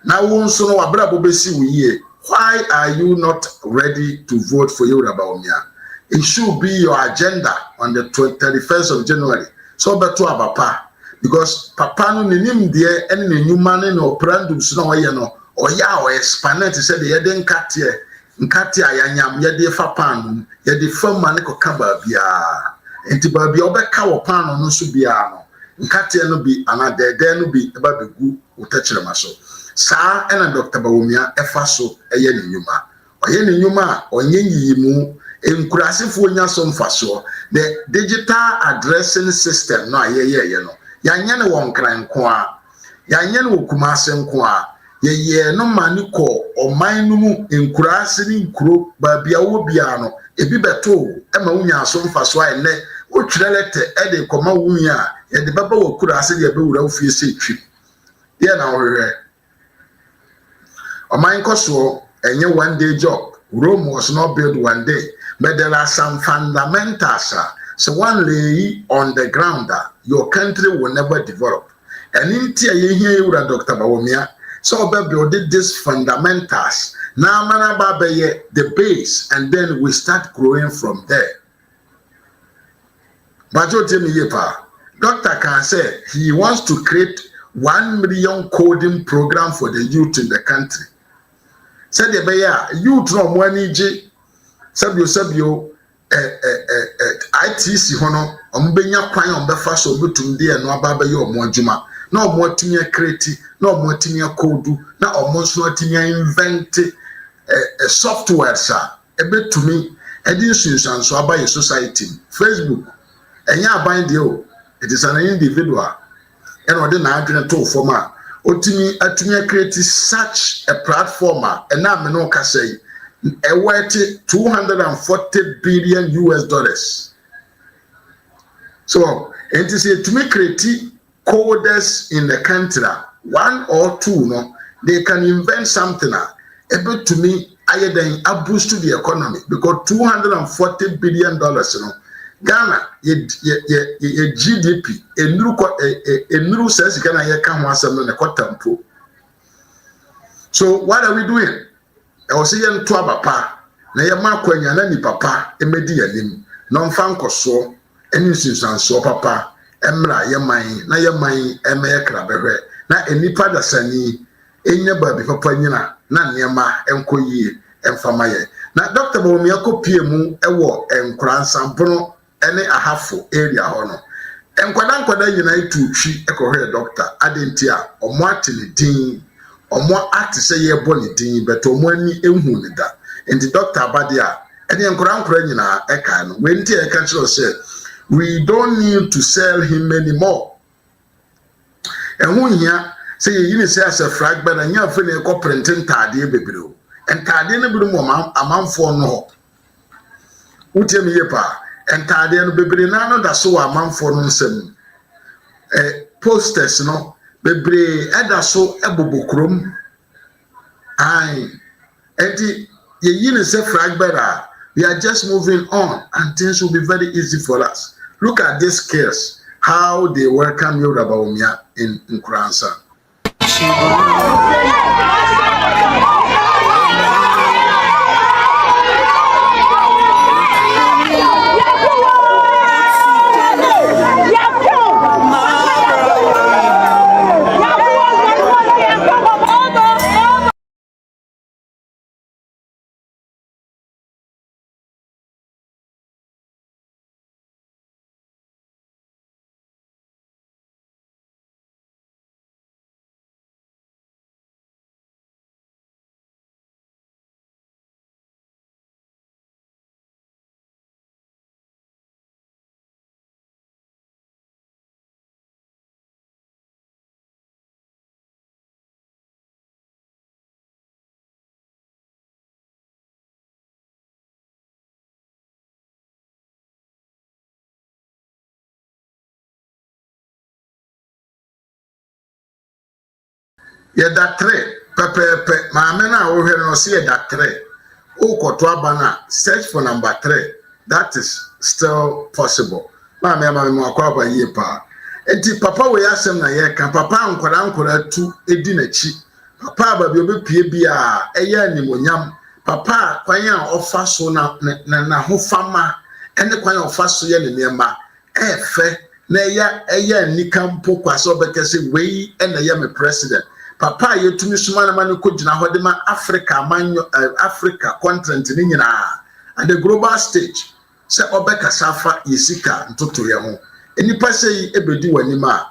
na wo nso no wabrabo besi wo yie. Why are you not ready to vote for Dr. Bawumia? It should be your agenda on the 31st of January. So beto abapa because papa no nim de ene nyuma ne no operandum so na waye no oya o expand said the yede nkate ayanyam yede fa pan yede fama ne koka ba bia enti ba bia obeka wo pan no so bia no nkate no bi ana dede no bi eba begu utachirema so sa ena Dr. Bawumia efa so eye ne nyuma oye ne nyuma onye yimu enkurasefo nya so mfaso the digital addressing system no ayeye no yanya ne won kranko a yanya ne wokumase nko a ye no mani ko oman no mu enkurase ni nkuro ba bia wo bia no ebi beto e ma wunya so mfaso a ene wo twirelete e de koma wunya ye de baba wo kurase de be wura ofie se twi ye na wo hwe oman ko so enye one day job Rome was not built one day, but there are some fundamentals. So one lay on the ground that your country will never develop. And in here, Dr. Bawumia, so we build these fundamentals. Now, the base, and then we start growing from there. But Dr. can say he wants to create 1 million coding program for the youth in the country. Said the youth no money J sabio ITC hono ombenya kwan ombefa so betum de no aba be yo mo adwuma na omo atimi create na omo atimi code na omo so atimi invent software sa ebetumi edi sunsanso aba ye society. Facebook enya aban de o, it is an individual and odi na adwene to forma atumi create such a platform and now me no ka say worth $240 billion US. So it is to me create coders in the country, 1 or 2 no, they can invent something able to me higher than a boost to the economy because $240 billion no. Ghana ye GDP enuru says Ghana ye kan ho asem no ne kotampo. So what are we doing? I was saying to papa na ye makwanya na ni papa emedi yanim no mfa nkoso eni sinsanso papa emra ye man na ye man emeye krabehwe na enipa dasani enya babi papa nyina na niema enkoyie emfama ye na Dr. Bawumia kopie mu ewo enkransampono ene ahafo area hono enkwada nyina itu twi ekohwe doctor adenti a omo atene din omo ate se ye boni din beto omo ani ehu ne da enti doctor abade a ene enkwada nyina eka no wenti e ka chiro say we don't need to sell him anymore ehu hia say ye yini say as a fragment anya fe ne ko print ntade bebre o ntade ne biru mo amanfo no ho utiem ye pa entade no bebre na no da so amanfo no nsem posters no bebre eda so ebobokrom ai enti ye yini say fragment we are just moving on and things will be very easy for us. Look at these kids, how they welcome you, Bawumia, in Nkuransa. Ye that three, pepe, my mena over here no see that three. O kotwa bana, search for number 3. That is still possible. Ma me mo akwa ba ye pa. Enti papa we asem na ye kan papa ankwara tu edi na chi. Papa ba bi obepie bia eye animonyam. Papa kwan a ofa so na ho fama ene kwan a ofa so ye ne nema. Efe na eye nikampo kwaso bekese we ene ye me president. Papa yetumi suma na manu ko gina hode ma Africa Africa continent ni nyina and the global stage se obeka safa yesika ntoto ye ho enipa sei ebedi wanima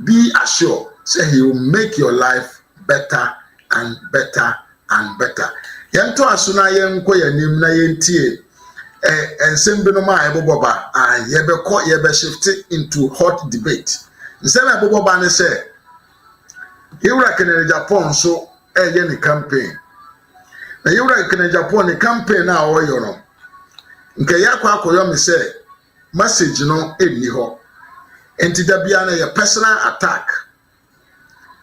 be assured say he will make your life better and better and better yento asuna yenko yanim na yentie ensembe no ma eboboba yebe shift into hot debate nsema eboboba ne say Yura kene Japan so ni campaign. Na yura kene Japan ni campaign na oyo no. Nke yakwa akoyo me say message no eni ho. Enti da bia na your personal attack.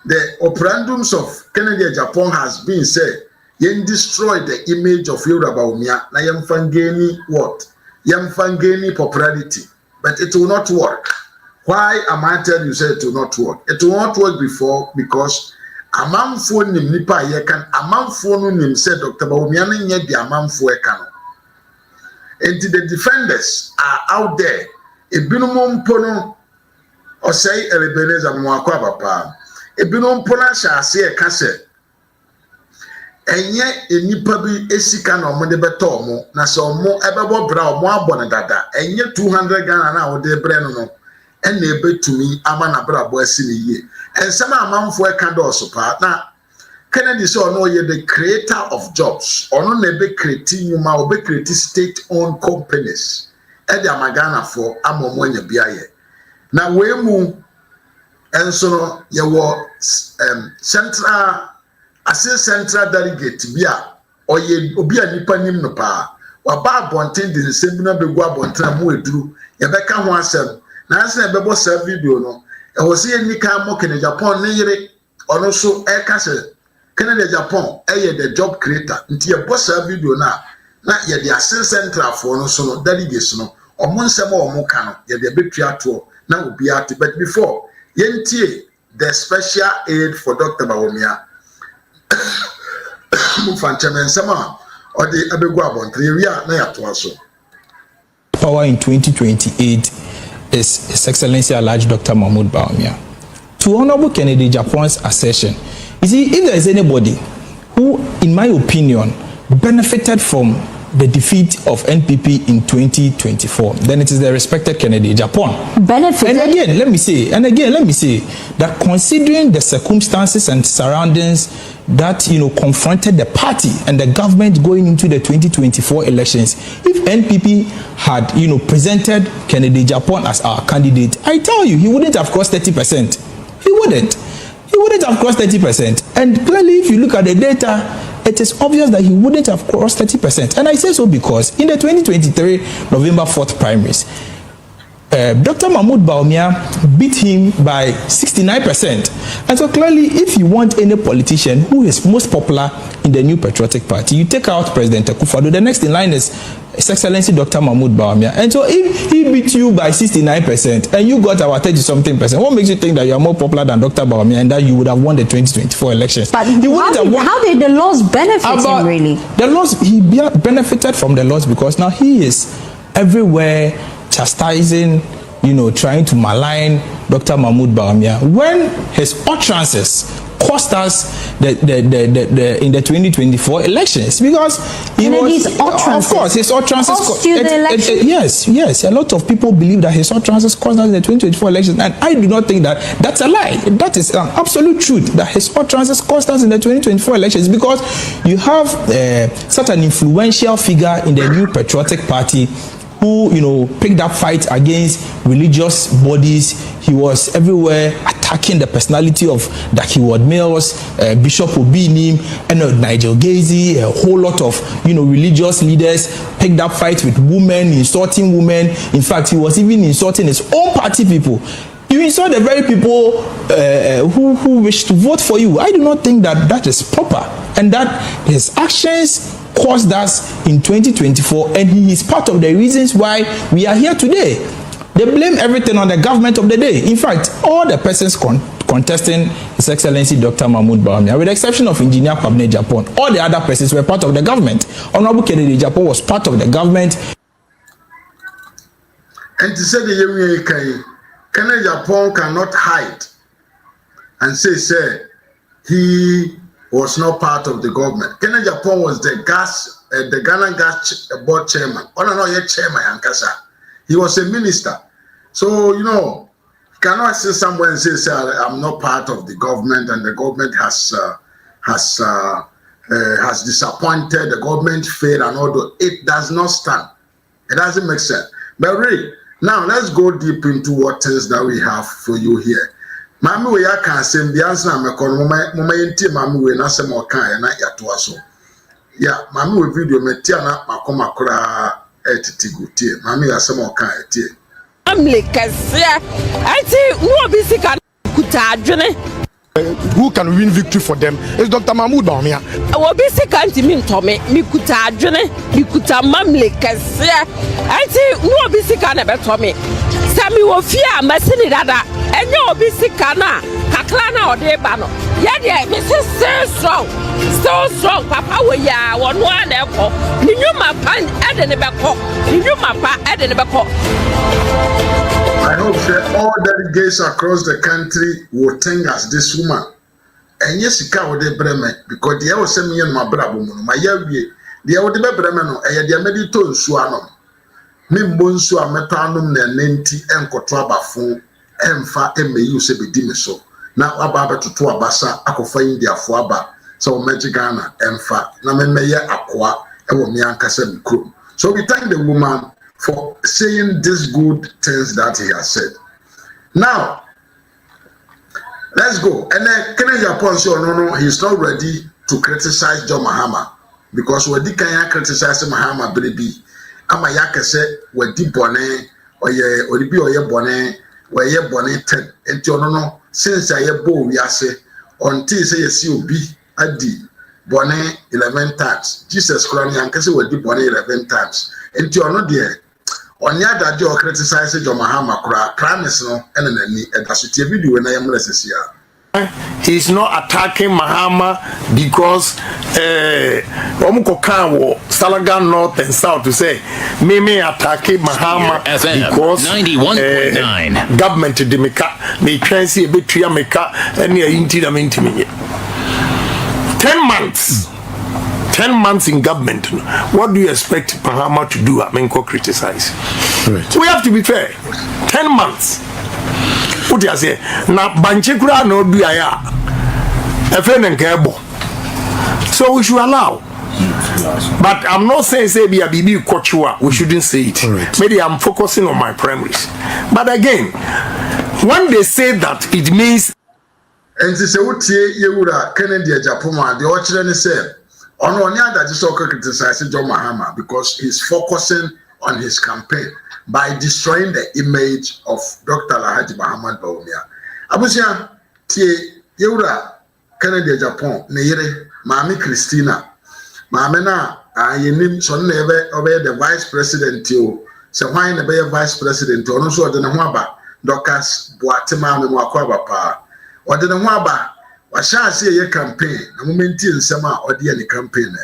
The operandums of Kennedy Japan has been said yen destroy the image of Yoruba bawumia na yen fangeni what? Yen fangeni popularity, but it will not work. Why am I telling you say it will not work? It will not work before because amanfo nim nipa ye kan amanfo no nim say Dr. Bawumia no nye di amanfo e kan. And the defenders are out there. Ebinom mpo no osai Ebenezer Mwakwa papa. Ebinom mpo na hyase e ka se enye enipa bi esika na omo de beto omo na se omo ebebo bra omo abone dada enye 200 Ghana na wo de bre no ena ebetumi ama na bra bo asi ne yie ensema amanfo e ka do so pa na Kennedy so no ye the creator of jobs ono na be create nyuma obe create state owned companies e de amagana for amomo anya biaye na we mu enso no ye wo central delegate bia oye obi anipa nim no pa wa ba bonten de nsem na begu abonten mu eduru ye beka ho asem na asem e bebo serve video no e wo se ye nika mo Kennedy Japan ne yire ono so e ka se Kennedy Japan ye the job creator nti ye bo serve video na ye the assistant central for no so no delegates no omo nsem omo ka no ye de betua to na obi ati but before ye ntie the special aid for Dr. Bawumia Power in 2028 is His Excellency Alhaji Dr. Mahmoud Bawumia. To Honorable Kennedy Japan's assertion, you see, if there is anybody who, in my opinion, benefited from the defeat of NPP in 2024, then it is the respected Kennedy Japan. Benefited? And again, let me say that considering the circumstances and surroundings that, confronted the party and the government going into the 2024 elections, if NPP had, presented Kennedy Japan as our candidate, I tell you, he wouldn't have crossed 30%. He wouldn't have crossed 30%. And clearly, if you look at the data, it is obvious that he wouldn't have crossed 30%. And I say so because in the 2023 November 4th primaries, Dr. Mahmoud Bawumia beat him by 69%. And so clearly, if you want any politician who is most popular in the New Patriotic Party, you take out President Akufo-Addo. The next in line is His Excellency Dr. Mahmoud Bawumia. And so if he beat you by 69% and you got our 30-something%, what makes you think that you are more popular than Dr. Bawumia and that you would have won the 2024 elections? But how did the laws benefit him really? The laws, he benefited from the laws because now he is everywhere chastising, trying to malign Dr. Mahmoud Bawumia. When his utterances cost us in the 2024 elections, because his utterances cost you the election. Yes, a lot of people believe that his utterances cost us in the 2024 elections, and I do not think that that's a lie. That is an absolute truth, that his utterances cost us in the 2024 elections, because you have such an influential figure in the New Patriotic Party who, picked up fight against religious bodies. He was everywhere attacking the personality of Dakiwad Mills, Bishop Obinim, and Nigel Gazy, a whole lot of, religious leaders, picked up fight with women, insulting women. In fact, he was even insulting his own party people. You insult the very people who wish to vote for you. I do not think that that is proper, and that his actions caused us in 2024, and he is part of the reasons why we are here today. They blame everything on the government of the day. In fact, all the persons contesting His Excellency Dr. Mahmoud Bawumia, with the exception of Engineer Kwabena Japan, all the other persons were part of the government. Honorable Kennedy Japan was part of the government. And to say the Kennedy Japan cannot hide and say he was not part of the government. Kennedy Japan was the Ghana Gas Board chairman. Chairman Yankasa. He was a minister. So, you cannot say someone and say, I'm not part of the government and the government has disappointed, the government failed and all that. It does not stand. It doesn't make sense. But really, now let's go deep into what else that we have for you here. Mami we ya kan sem bia nsa na mekọ no mama yenti mami we na sem o kan na ya to aso ya mami we video metia na makoma kora etitigu tie mami ya sem o kan etie amle kase ati wo bi sika kuta adwene who can win victory for them is Dr. Mahmoud Bawumia. Obi sikanti mi ntome mi kuta adwene mi kuta mamle kese anti no obi sikana betome sami wo fia masini dada enye obi sikana kakla na ode ba no ye de mi so strong papa we ya wono ana ekọ ni nyuma pan ede ne bekọ ni nyuma pa ede ne bekọ. I hope that all delegates across the country will think as this woman. And yes, you can't with Bremen because the hour send me in my brabo, my yawi, the hour the Bremen, and the mediton suanum. Mimbonsu a metanum ne nenti and cotraba phone, and fa and may use a bedimiso. Now about to abasa, I could find their fuaba, so Magigana and fa, Namemaya aqua, and Womianka sem crew. So we thank the woman for saying these good things that he has said. Now, let's go. And then Kennedy Japan say, no, he's not ready to criticize John Mahama because we can't criticize Mahama, baby. Ama yake say we di bone oye oribi oye bone we ye bone 10. Enti ono no since aye bo wi ase until say yesi obi adi bone 11 times. Jesus Christ yanke say we di bone 11 times. Enti ono de onya dade o criticize John Mahama kura promise no enenani edasotie video na yemre sesia. He's not attacking Mahama because Omukokan Salagan North and South to say me attacking Mahama because 91.9 government de meka me transi be tria meka any inti da mentimi 10 months 10 months in government. What do you expect Mahama to do? I mean, criticize. Right. We have to be fair. 10 months. What you say? Na banchekura no biaya. Efe nenkebo. So we should allow. But I'm not saying say be a bibi kochua. We shouldn't say it. Right. Maybe I'm focusing on my primaries. But again, when they say that, it means. And this is what Yewura Kennedy Japoma. The Ochilani said. On one hand, that is also criticizing John Mahama because he's focusing on his campaign by destroying the image of Dr. Alhaji Muhammad Bawumia. Abusia tie Yewura Kennedy Japan Neyere Mami Christina Mami na yenim so na ebe the vice president o se hwan na be vice president ono so de ne ho aba Docas Boatema me mo akwa pa ode ne ho aba wa sha se ye campaign na momenti nsem a ode ye ne campaign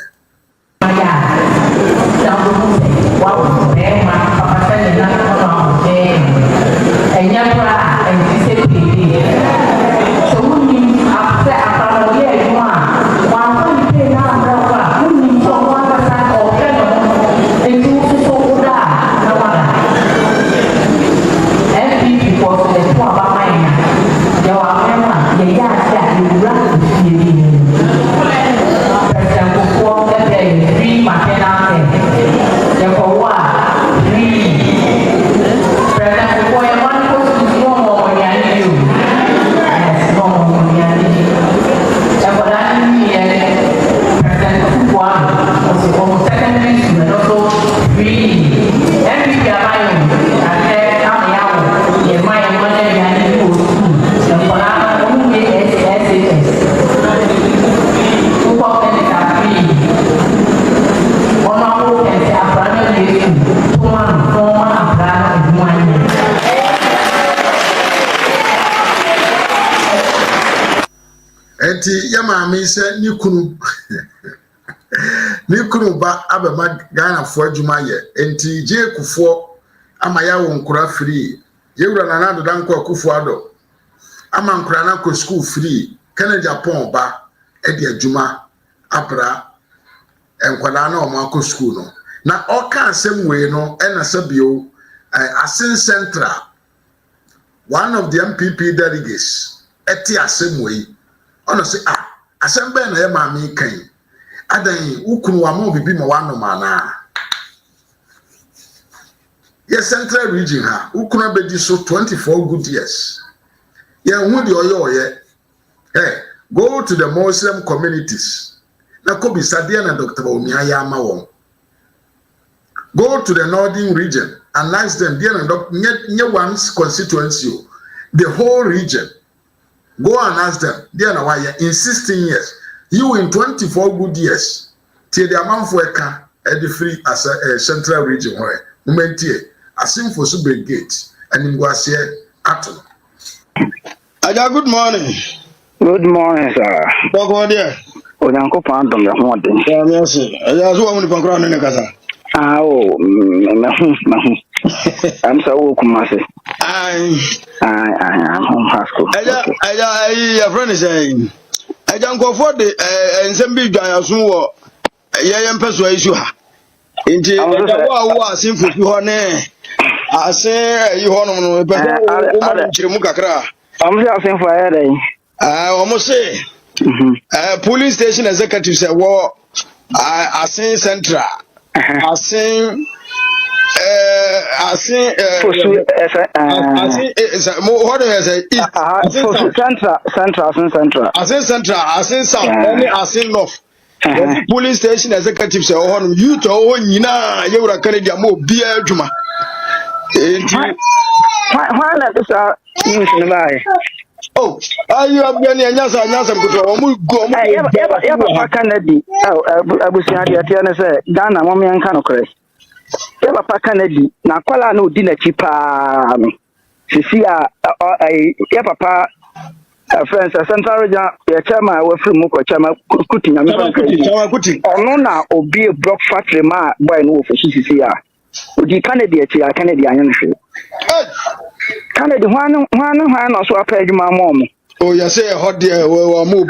enti yamami se nikunu ba abema Ghana fo adwuma ye enti je kufo ama ya wo nkura free Yewura Nana Danko akufo ado ama nkura na ko school free Kennedy Japan ba e de adwuma abra enkwada na o ma ko school no na oka asem we no e na sabio Asin Central one of the MPP delegates eti asem we ono say asem na ye ma mi kan adan ukunu wa mo bibi mo wano mana yes Central region ha ukunu bedi so 24 good years yeah hu de oye hey go to the Muslim communities na ko bi sadia na Dr. Bawumia ya ma won go to the northern region and ask them there and nye one's constituency the whole region Go and ask them. They are why in 16 years. You in 24 good years. Till the amount for a car at the free as a central region where Momentie, as in for super gate and in Guasia Atom. Aja, good morning. Good morning, sir. What go there? Uncle Phantom, the morning. Yes, I just want to background in the casa. I'm so welcome, Master. I am home hospital. Your friend is saying, I don't go for the and some big guy as well. Yam persuasion. Indeed, I was in for you. I say, you honor me, but I'm asking for a day. I almost say, police station executive said, well, I say Central. I say, what is it? Central. I say South, only I say North. Police station executive say, oh, you to own Yina, you were a Canadian more beer Juma. Why not this are oh, are you have been a Yasa go? Papa Kennedy. Oh, I was saying, Dana, Mommy and Canocres. Papa Kennedy, Nakola no dinner cheaper. Sisia, Papa. Friends, Central Region, your chairman, we're from Moko, chairman, cooking, or no, now, or be a block factory, ma, boy, no, for CCCR. Would you Canada, Canadian? Canada, one, also a page, my mom. Oh, you say a hot dear, well, move.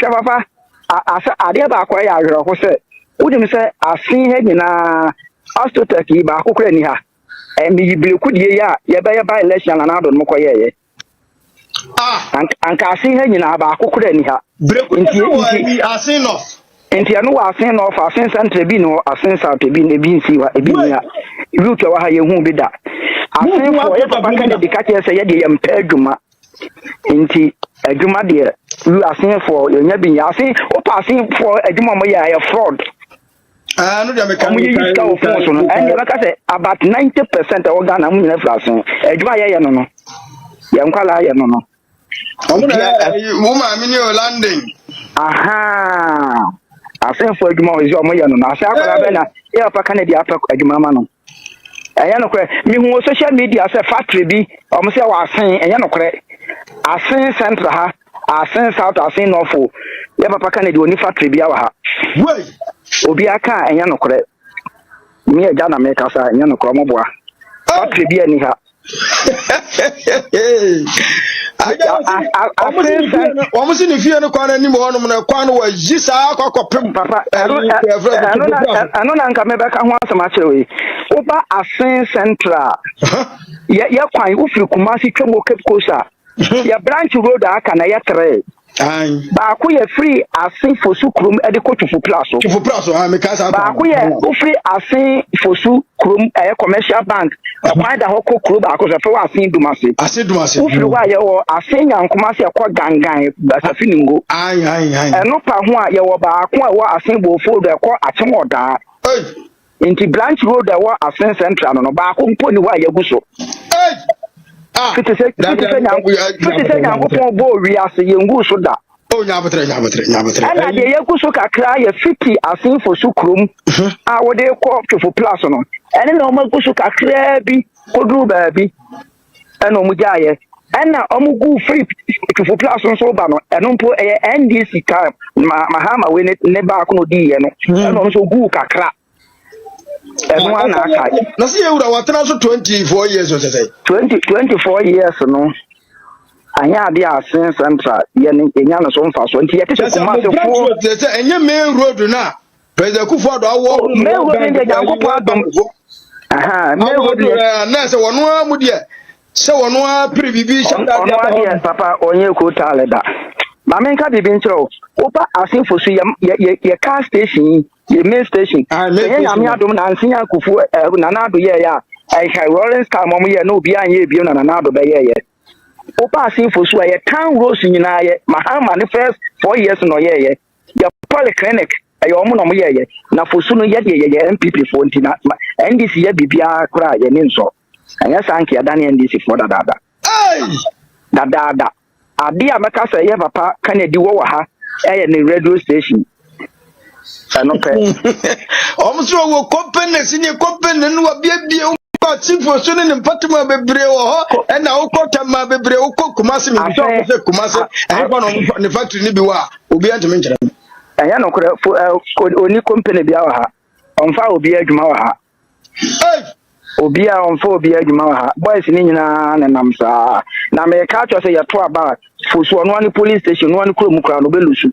Papa, I did about quite a who said, wouldn't say, I've seen him in a Astotaki, Bakukrenia, and me, you could hear, you better buy election and I don't know why. And can see her in our Bakukrenia. I seen off. And you know, I seen off, I seen Santa Bino, I seen South Bean, a bean, see what a bean, you to how you won't be that. I think for Papa Kennedy, Katia say, I am Peduma. Inti, a Juma dear, you are saying for your nebbing, I think, or passing for a Juma, a fraud. I know the and like I said, about 90% of Ghana, I'm in a flash. A dry no. Yankala, no. Woman, I mean, you're landing. Aha. I think for Juma is your moyano. I say, Papa Kennedy, I talk a Jumamano. I know, me who social media as a factory be, almost I was saying, and you know, I seen Central, I seen South, I seen Norfolk. Papa Kennedy, only factory be our. Wait. Obiaka, and you know, me a Jana makers, and you know, Cromoboa. Factory be anyhow. Almost in the fear no corner anymore. No corner was just Papa. I don't come back and want so much away. Oba a Central. Yeah, quite if you come see Chomo Cape Costa. Your branch road, I can I trade. But we are free as sing for Sukrum adequate for Plaso. For Plaso, I'm a casa. But we are free as sing for Sukrum a commercial bank. Why the whole club because I seen Dumasi. I said Dumasi. If you are a singer and Kumasi a quite gangai, that's a feeling. Aye. And no part one, you were back what a single fold a quite a tomoda. Into Blanche Road, there were a sense central on a back on pony why you go so. Oh, yeah, and the Yakusoka cry a 50 as in for Sukrum. I would call for Plason. And no more Kusuka crabby, Kodru baby, and Omujaya. And now Omugu free for Plason Sobano, and don't put a NDC car, Mahama when it never could be, and also Guka crap. And one I now see, what 24 years or say 24 years, no. I had the sense and Yana so fast 20 and your main road now. President Kuford, I walk main road in the Yakupa. Aha, main road. Nasa one more would yet. So one more privy Papa on your coat. Mamenka be been so. Opa asking for your car station, your main station. I'm seeing Kufu, Nanado, yeah. I have Rollins car, Mommy, no behind you, Bion and Nanado, yeah. Opa asking for so a town rose in Mahama the first 4 years no yeah. Your polyclinic, a woman on yeah. Now for sooner yet, MPP for Tina, and this year BBR cry and in so. And yes, Anki, Danny and this is for the dada. Dada. ade a meka say ye papa kan edi wo ha ne radio station no pe so wo company senior company no wa bia but for so ne mpatema bebre wo ho e na wo kotama bebre wo Kumasi me so ko se Kumasi e ba no ne factory ni bi wa obi antime nkyere anya no kore oni company bia wa ha onfa obi adwuma wa ha obi a onfa obi adwuma wa ha boys ni nyina ne nam saa na me ka cho se ye to aba for so no ani police station no ani kuro kra no belusu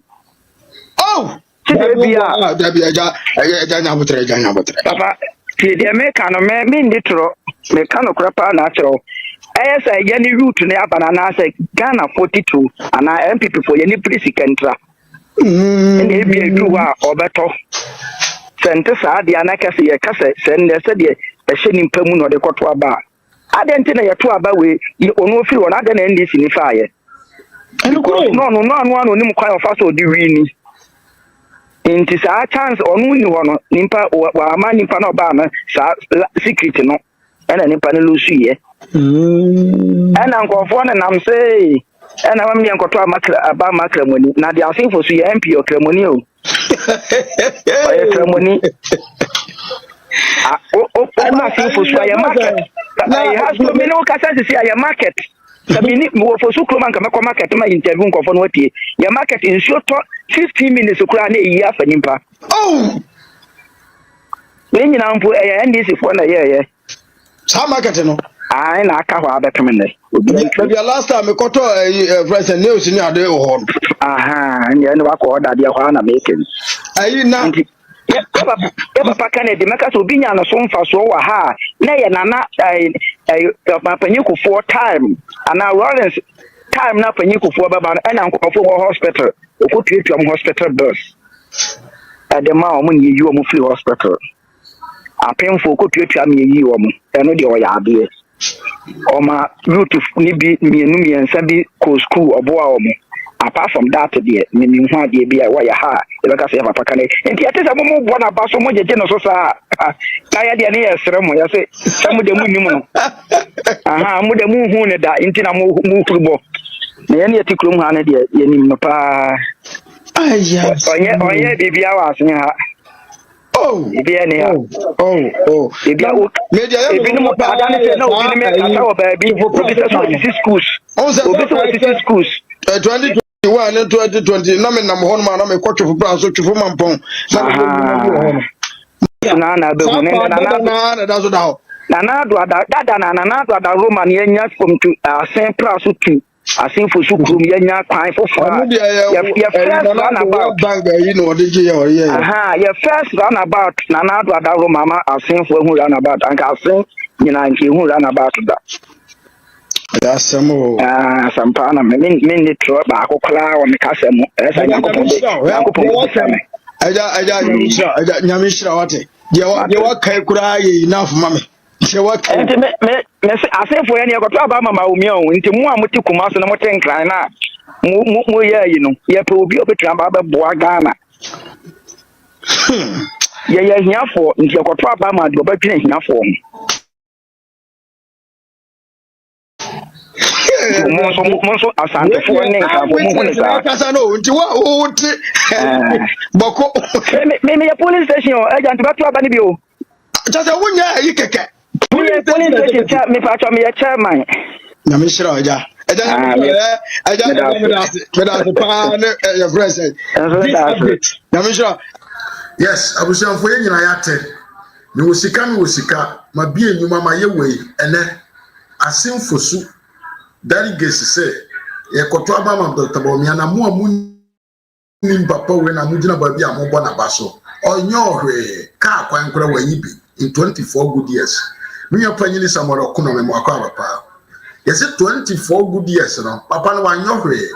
papa ti de me ka no me ndi tro me ka no kra pa na tro esa ye ni route ne abana na se Ghana 42 ana MPP for ye ni police kentra ne bi edu wa obeto sente sa dia na kase ye kase sende se de ehye ni mpamu no de koto aba adenti na ye to aba we onu ofiri wona de na NDC ni fa ye no ni mkwan ofa so di wini inti sa chance onu ni wono nimpa wa ama nimpa no ba na sa secret no ena nimpa ne lusu ye ena nkofo na nam sei ena wam ni nkoto aba makramoni na dia asinfo so ye MP okramoni o oye kramoni o asinfo so ye market I has to me no kasa se ye market sabini wo fo su kloma nka mekọ market ma interview nkofo no watie ye market in short 15 minutes kura na eyi afa nimpa we nyina mpo NDC fo na ye sa market no ai na aka ho abetom ne obi last time mekoto president news ni ade ho nye ne wa ko order dia ho na making ayi na papa Kennedy meka so binya no so mfa so wa ha na ye nana panyikufo time ana Lawrence time na panyikufo baba na nkofo hospital okotuetu am hospital bills adema o mun yi o free hospital apemfo okotuetu am yi o mu eno de o ya ade o ma route ni bi miensa bi ko school obo a o mu apart from that there me hu ade bi a wa ya ha e beka se papa Kennedy enti atesa mo bo na ba so mo jeje no so sa kaya de ne yesere mo ya se samu de mu nimu no mu de mu hu ne da enti na mu kurbo na ye ne tikrum ha ne de ye nim no pa onye bibia wa asen ha bibia ne ha bibia media ya ebi no pa da ne se na obi ne me ata wo ba bi obi se so schools obi se schools 2021 and 2020 na me nam ho no na me kwotwo bra so twofo mampon na be hu ne na da so da ho na do ada Roman ye nya from to asen pra so tu asen fo so krum ye nya kwan fofo ya first run about bank you know the je ya first run about na do ada Roman ma asen fo hu run about anka asen nyina nke hu run about da dasamo sampa na me ni tro ba akokla o me kasemo esa nyankopon aja nyamishira wate je wa kai kura ye enough mame je wa kai me asefo ya ne yakoto aba mama umia o nti mu a muti Kumasi na muti nkran na mu ye yi no ye pe obi obetra ba boa Ghana ye hiafo nti yakoto aba ma de obetwe hiafo monso asante fo ne nka bo mo ne sa kasa no nti wa o ti boko me police station agent beto aba ni bi o chase wunya yi keke police station cha me pa cho me chairman na me shira oja aja me pa ne your president na me shira yes abusian fo ye nyina ya te ni wosika ma bie nyuma ma ye wei ene asimfosu delegates say ye koto abama Dr. Bawumia na mu amu papa we na mu gina ba bia mo bo na baso onyo hwe ka kwan kura wanyi bi in 24 good years me yapanyi ni samoro kono me akwa papa yes 24 good years no papa no wanyo hwe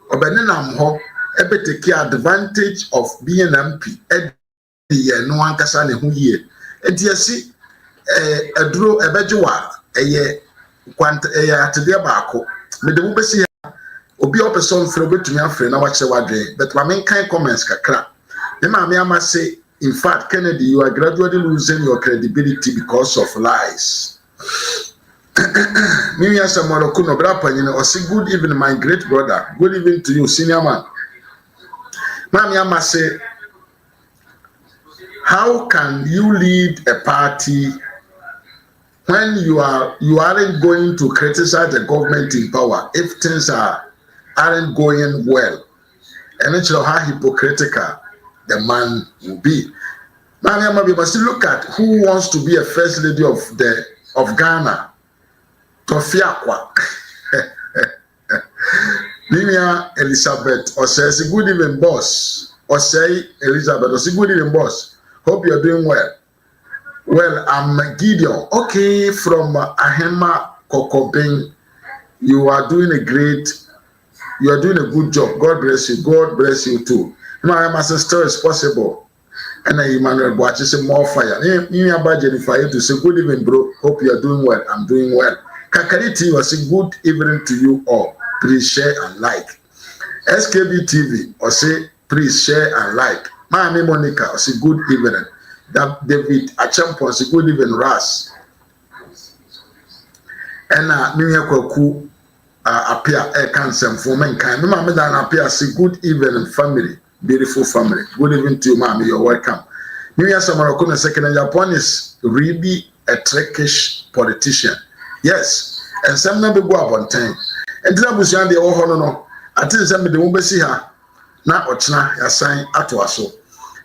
obene nam ho ebe take advantage of being MP ye no ankasa ne hu yie entiasi aduro ebejewa eye kwant atede baako me de mu besi obi opeson fere betumi afre na wache wadwe but ma men kan comments kakra me ma me ama say in fact Kennedy you are gradually losing your credibility because of lies Mimi Asamoro Kuno Brapa, you know, or say good evening, my great brother. Good evening to you, senior man. Mami, I must say, how can you lead a party when you aren't going to criticize the government in power if things aren't going well? And it's how hypocritical the man will be. Mami, we must look at who wants to be a first lady of Ghana. Tofiakwa. Linia Elizabeth, or says good evening, boss. Or say Elizabeth, or say good evening, boss. Hope you're doing well. Well, I'm Gideon. Okay, from Ahema Kokobing, you are doing a good job. God bless you. God bless you too. My sister is possible. And Emmanuel Boachi say more fire. You about Jennifer to say good evening, bro. Hope you are doing well. I'm doing well. Kakariti was say good evening to you all. Please share and like. SKB TV or say please share and like. Miami Monica or say good evening. David Achampo say good evening, Ras. And New York appear air cancer for mankind. Mama Dan appear say good evening, family. Beautiful family. Good evening to you, Mommy. You're welcome. New Year Samarakuna second in Japan is really a Turkish politician. Yes. And some never go up on time. And then I was young, the old no. I think some of the woman see her. Now, Ochna, ya sign at Waso.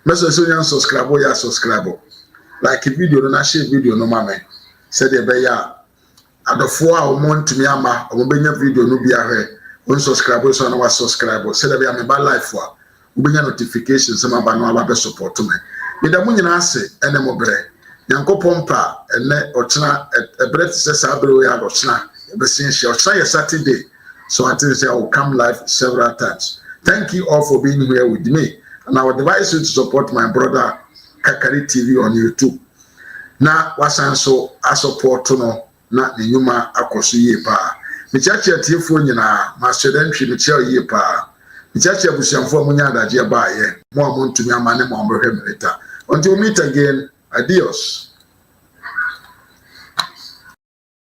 Mr. Sonian subscribe, ya subscribe. Like a video, no, share video, no, mammy. Said the bear. At the 4 hour month to me, ama, or video, no be a hair. One subscriber, so I was subscriber. Said the bear, me bad life for. Ubinya notifications sama ba no aba support me. Me da munyina ase ene mobre. Nyankopon pa ene ochna ebre se sabre we ado ochna. E be sin she ochna Saturday. So I think I will come live several times. Thank you all for being here with me. And I would advise you to support my brother Kakari TV on YouTube. Na wasan so a support no na ne nyuma akoso yie pa. Me chachi atiefo nyina ma studentry me chia yie pa. Chachi abusiamfo munya adaje ba ye mo amontumi amane mo ambrehwe milita until we meet again. Adios.